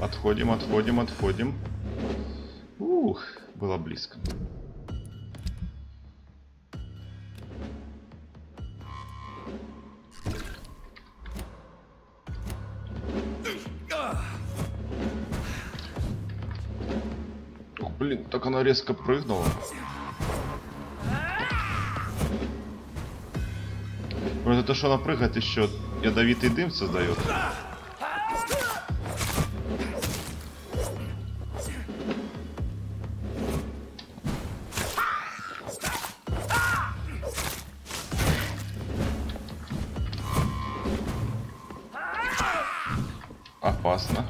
Отходим. Ух, было близко. Ох, блин, так она резко прыгнула. Вот это что она прыгает еще ядовитый дым создает. Опасно.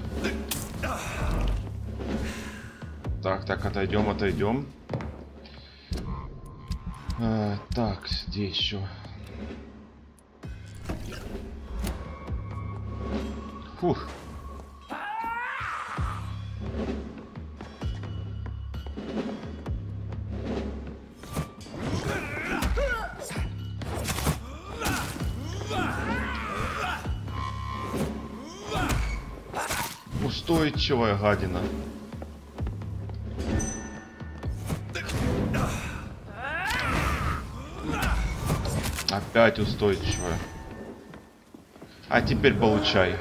Так, отойдем. Так, где еще? Фух. Устойчивая гадина. Опять устойчивая. А теперь получай.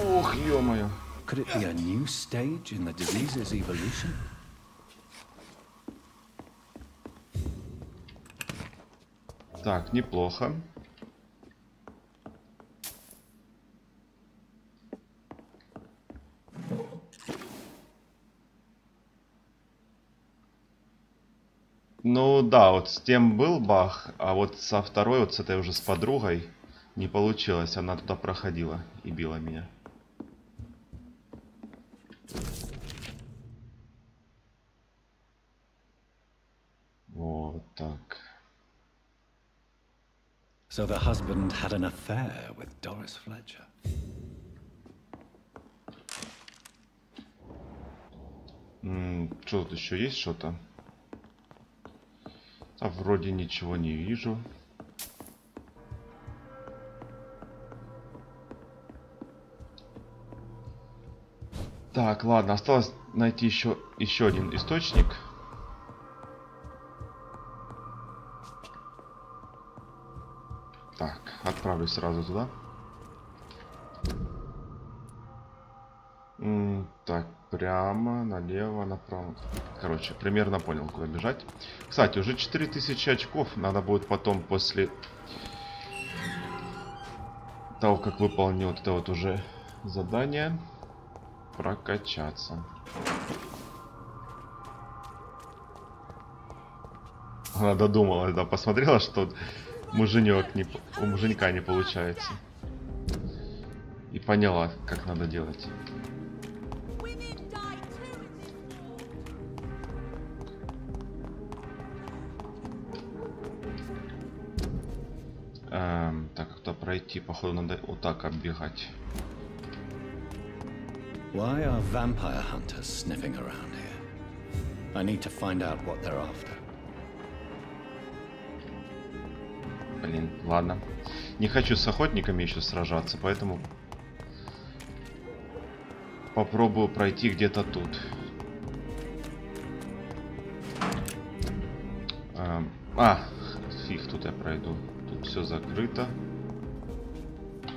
Ох, ё-моё. Could it be a new stage in the disease's evolution? Так, неплохо. Ну да, вот с тем был баг, а вот со второй, вот с этой уже с подругой, не получилось. Она туда проходила и била меня. Вот так. So the husband had an affair with Doris Fletcher. Что тут еще есть что-то? А вроде ничего не вижу. Так, ладно, осталось найти еще один источник. Так, отправлюсь сразу туда. Так, прямо, налево, направо. Короче, примерно понял, куда бежать. Кстати, уже 4000 очков. Надо будет потом, после того, как выполню вот это вот уже задание, прокачаться. Она додумалась, да, посмотрела, что у муженька не получается. И поняла, как надо делать. Так, как-то пройти, походу, надо вот так оббегать. Why are vampire hunters sniffing around here? I need to find out what they're after. Блин, ладно. Не хочу с охотниками еще сражаться, поэтому попробую пройти где-то тут. Фиг, тут я пройду. Тут все закрыто.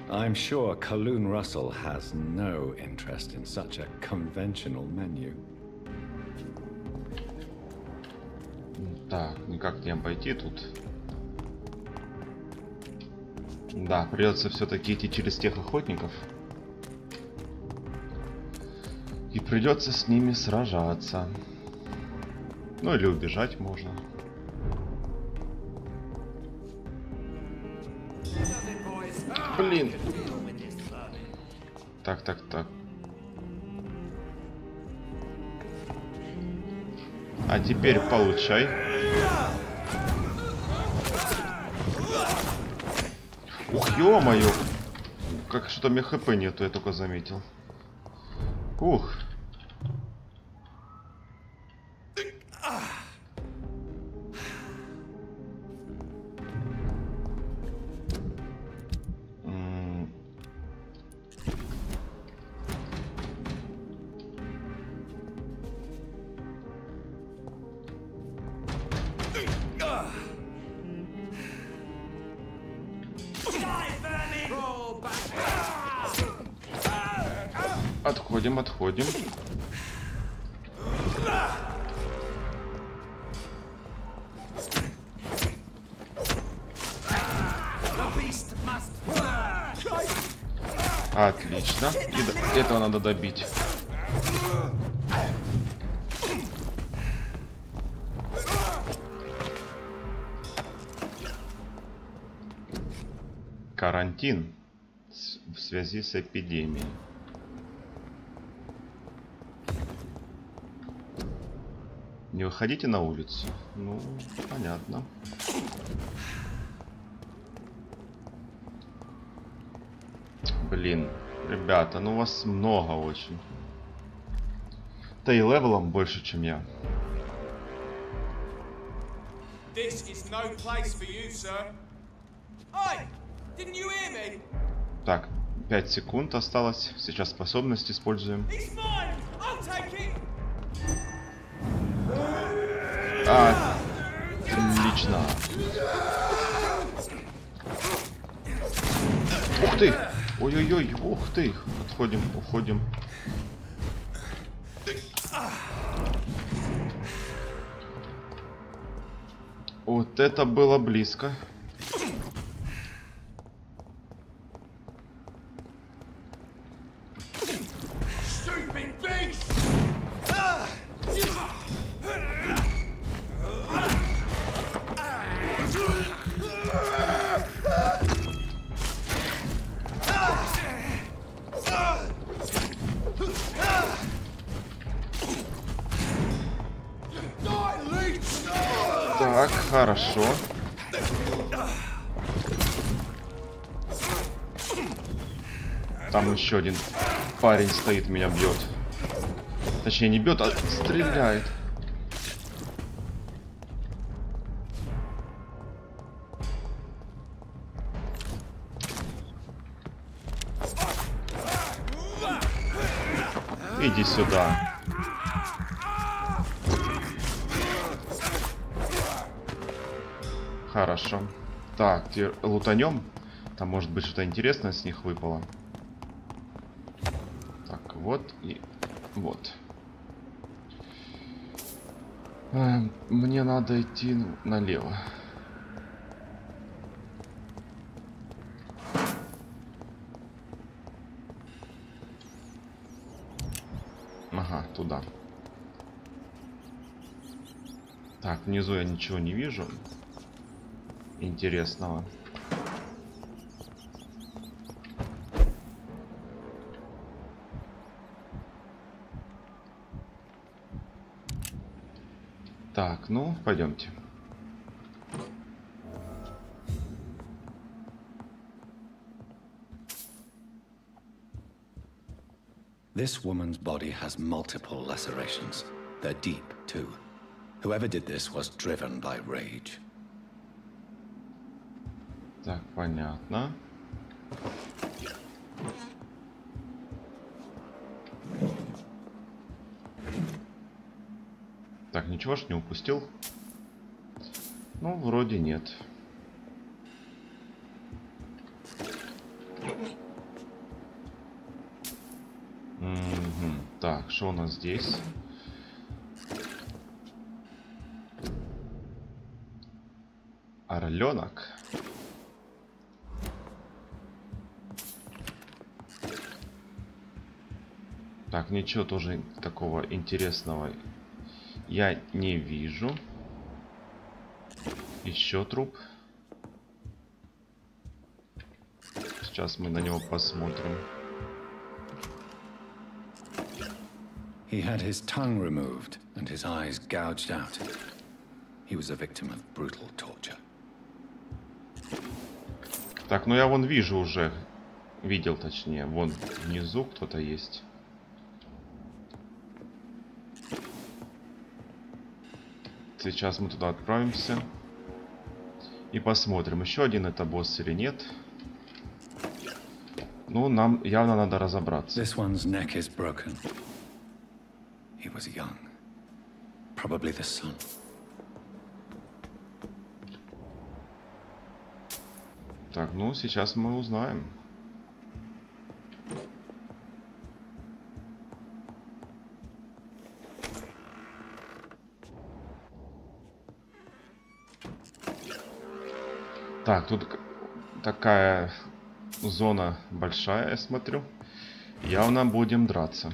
I'm sure Kaloon Russell has no interest in such a conventional menu. Так, никак не обойти тут. Да, придется все-таки идти через тех охотников. И придется с ними сражаться. Ну или убежать можно. Блин. Так. А теперь получай. Ух, ё-моё. Как что-то у меня хп нету, я только заметил. Ух. Отходим. Отлично. И этого надо добить. Карантин в связи с эпидемией. Не выходите на улицу. Ну, понятно. Блин, ребята, ну вас много очень. Да и левелом больше, чем я. Так, 5 секунд осталось. Сейчас способность используем. Отлично. Ух ты! Ой-ой-ой, ух ты! Отходим, уходим. Вот это было близко. Так, хорошо. Там еще один парень стоит, меня бьет. Точнее, не бьет, а стреляет. Иди сюда. Хорошо. Так, теперь лутанем. Там может быть что-то интересное с них выпало. Так, вот и вот. Мне надо идти налево. Ага, туда. Так, внизу я ничего не вижу интересного. Так, ну, пойдемте. This woman's body has multiple lacerations. They're deep, too. Whoever did this was driven by rage. Так, понятно. Так, ничего ж не упустил? Ну, вроде нет. Так, что у нас здесь? Орленок. Так, ничего тоже такого интересного я не вижу. Еще труп. Сейчас мы на него посмотрим. He had his tongue removed and his eyes gouged out. He was a victim of brutal torture. Так, ну я вон вижу уже. Видел, точнее. Вон внизу кто-то есть. Сейчас мы туда отправимся. И посмотрим, еще один это босс или нет. Ну, нам явно надо разобраться. This one's neck is broken. He was young. Probably the son. Так, ну, сейчас мы узнаем. Так, тут такая зона большая, я смотрю. Явно будем драться.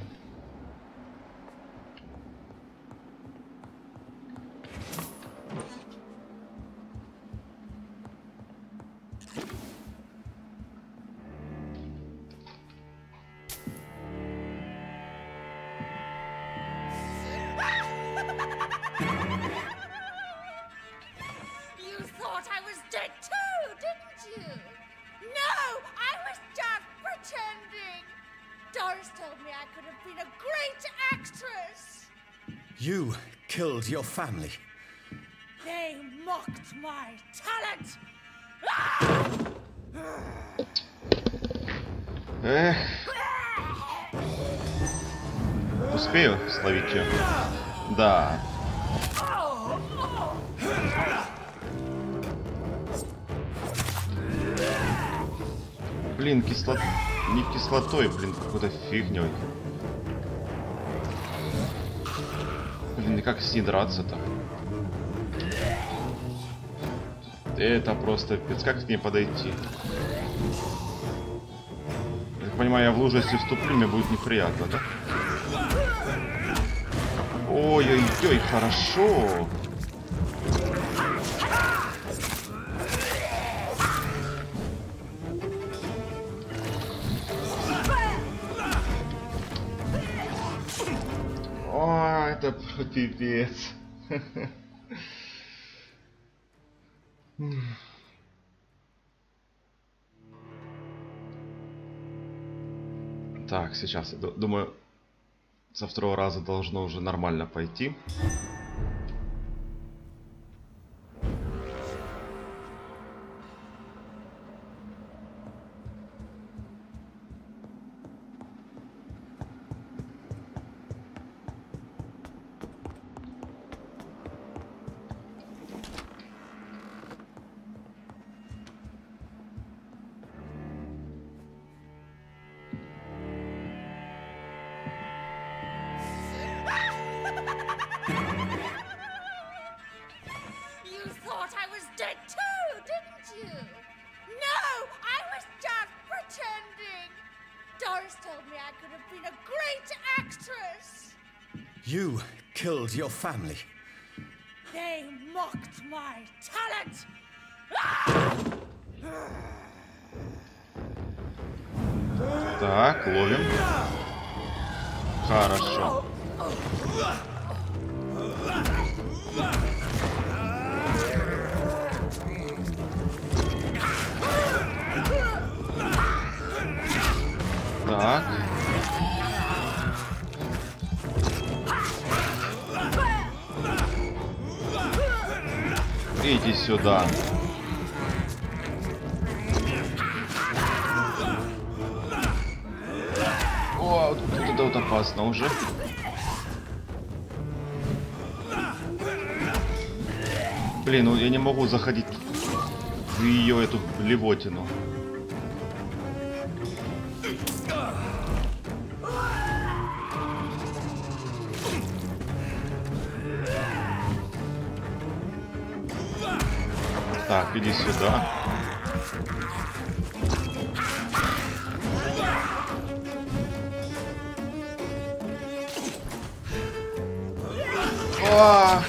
You killed your family. They mocked my talent. Эх. Успею словить ее? Да. Блин, кислота. Не кислотой, блин, какой-то фигней. Блин, как с ней драться-то? Это просто пипец. Как к ней подойти? Я так понимаю, я в лужу, если вступлю, мне будет неприятно, да? Ой-ой-ой, хорошо. О, это пипец. Так, сейчас, я думаю, со второго раза должно уже нормально пойти. You killed your family. They mocked my talent. Так, ловим. Хорошо. Так. Иди сюда. О, тут вот опасно уже. Блин, ну я не могу заходить в ее эту блевотину. Так, иди сюда. А,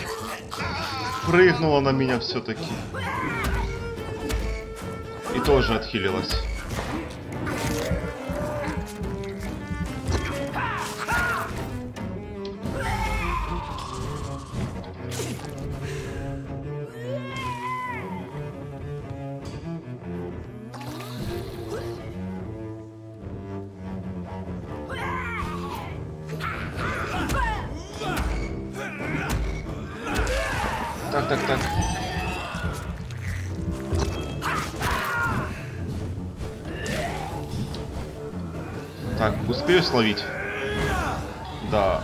прыгнула на меня все-таки. И тоже отхилилась. Так. Так, успею словить? Да.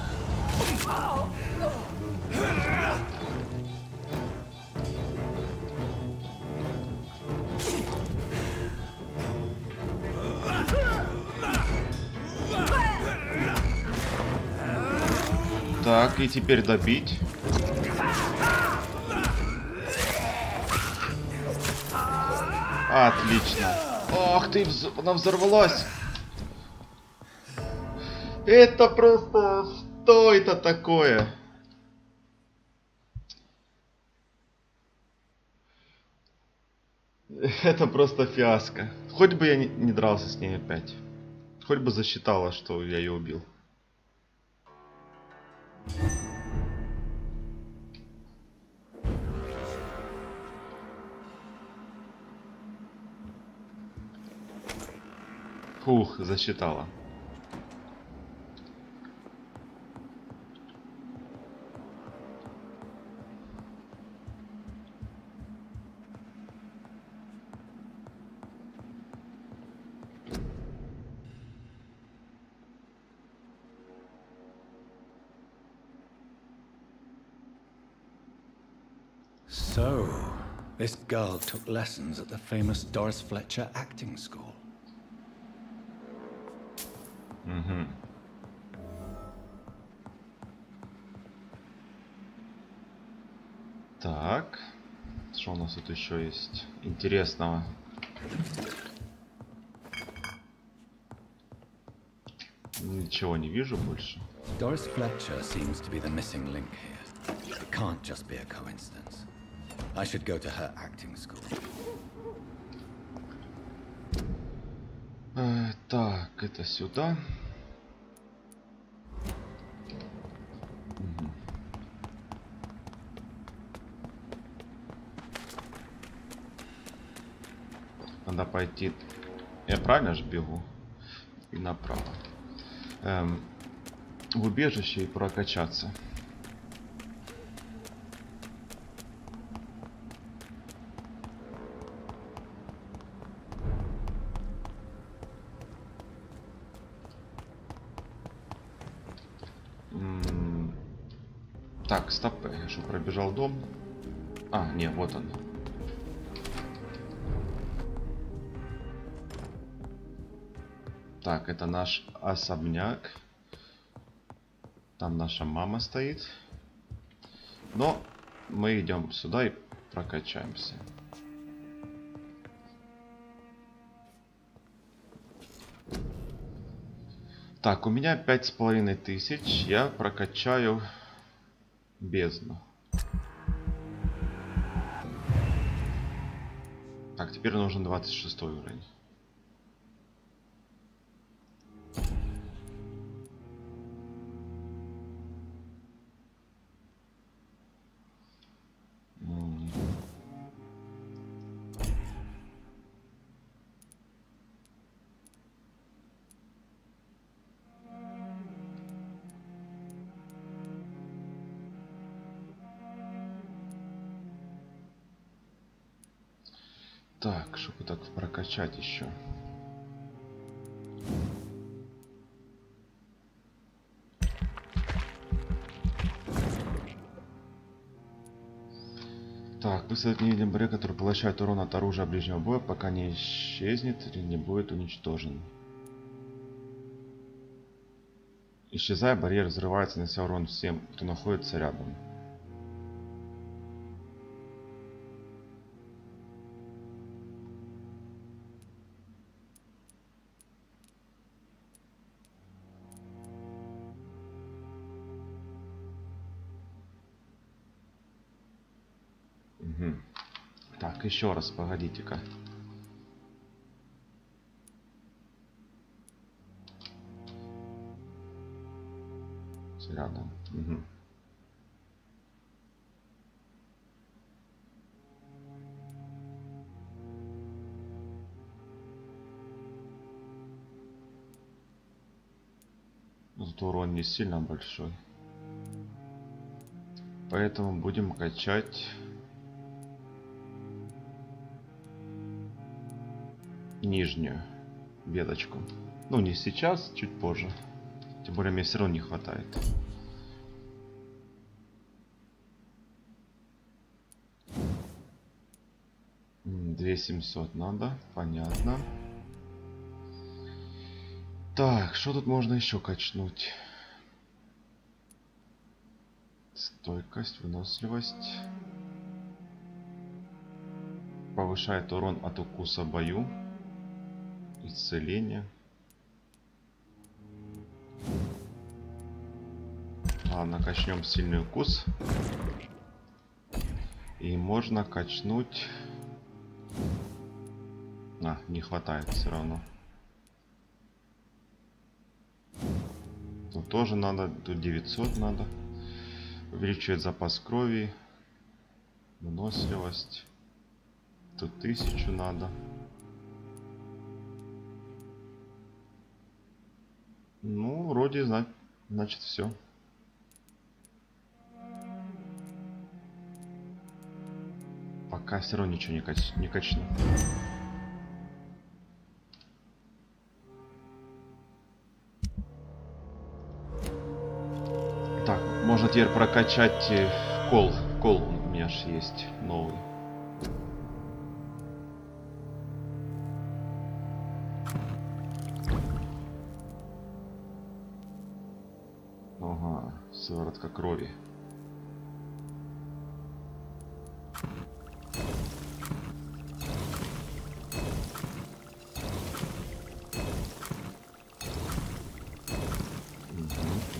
Так, и теперь добить. Отлично. Ох ты, она взорвалась. Это просто... Что это такое? Это просто фиаско. Хоть бы я не дрался с ней опять. Хоть бы засчитала, что я ее убил. Фух, засчитала. So, this girl took lessons at the famous Doris Fletcher acting school. Угу. Так, что у нас тут еще есть интересного? Ничего не вижу больше. Doris Fletcher seems to be the missing link here. It can't just be a coincidence. I should go to her acting school. Так, это сюда. Надо пойти. Я правильно же бегу? И направо. В убежище и прокачаться. Так, стоп, я что, пробежал дом? А, не, вот он. Так, это наш особняк. Там наша мама стоит. Но мы идем сюда и прокачаемся. Так, у меня 5500. Я прокачаю бездну. Так, теперь нужен 26 уровень. Так, чтобы так прокачать еще. Так, высадить невидимый барьер, который поглощает урон от оружия ближнего боя, пока не исчезнет или не будет уничтожен. Исчезая, барьер взрывается, нанося урон всем, кто находится рядом. Угу. Так, еще раз, погодите-ка. Рядом. Угу. Тут урон не сильно большой. Поэтому будем качать нижнюю веточку. Ну, не сейчас, чуть позже. Тем более мне все равно не хватает. — 2700 надо, понятно. Так, что тут можно еще качнуть? Стойкость, выносливость. Повышает урон от укуса в бою. Исцеление. Ладно, качнем сильный укус. И можно качнуть... не хватает все равно. Тут тоже надо, тут 900 надо. Увеличивает запас крови. Выносливость. Тут 1000 надо. Ну, вроде, значит, все. Пока все равно ничего не качну. Так, можно теперь прокачать кол. Кол у меня же есть новый. Ага, сыворотка крови.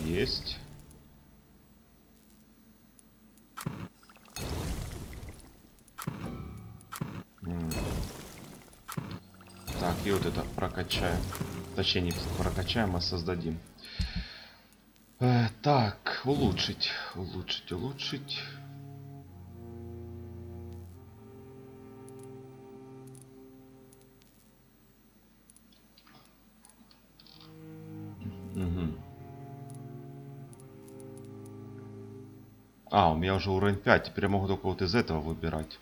Есть. Так, и вот это прокачаем. Точнее, не прокачаем, а создадим. Так, улучшить. Улучшить. Угу. У меня уже уровень 5. Теперь я могу только вот из этого выбирать.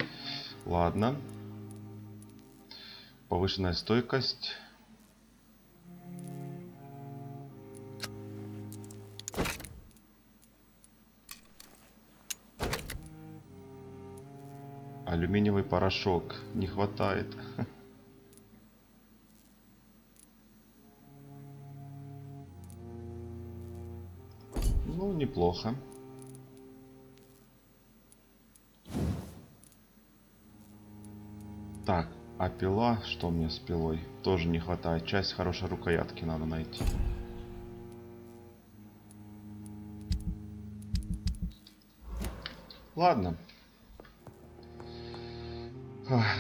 Ладно. Повышенная стойкость. Алюминиевый порошок. Не хватает. Ну, неплохо. Так, а пила? Что мне с пилой? Тоже не хватает. Часть хорошей рукоятки надо найти. Ладно.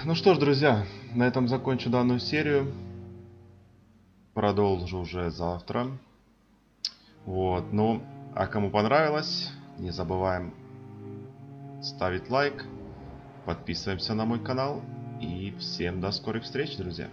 Ну что ж, друзья, на этом закончу данную серию. Продолжу уже завтра. Вот, ну, а кому понравилось, не забываем ставить лайк, подписываемся на мой канал. И всем до скорых встреч, друзья.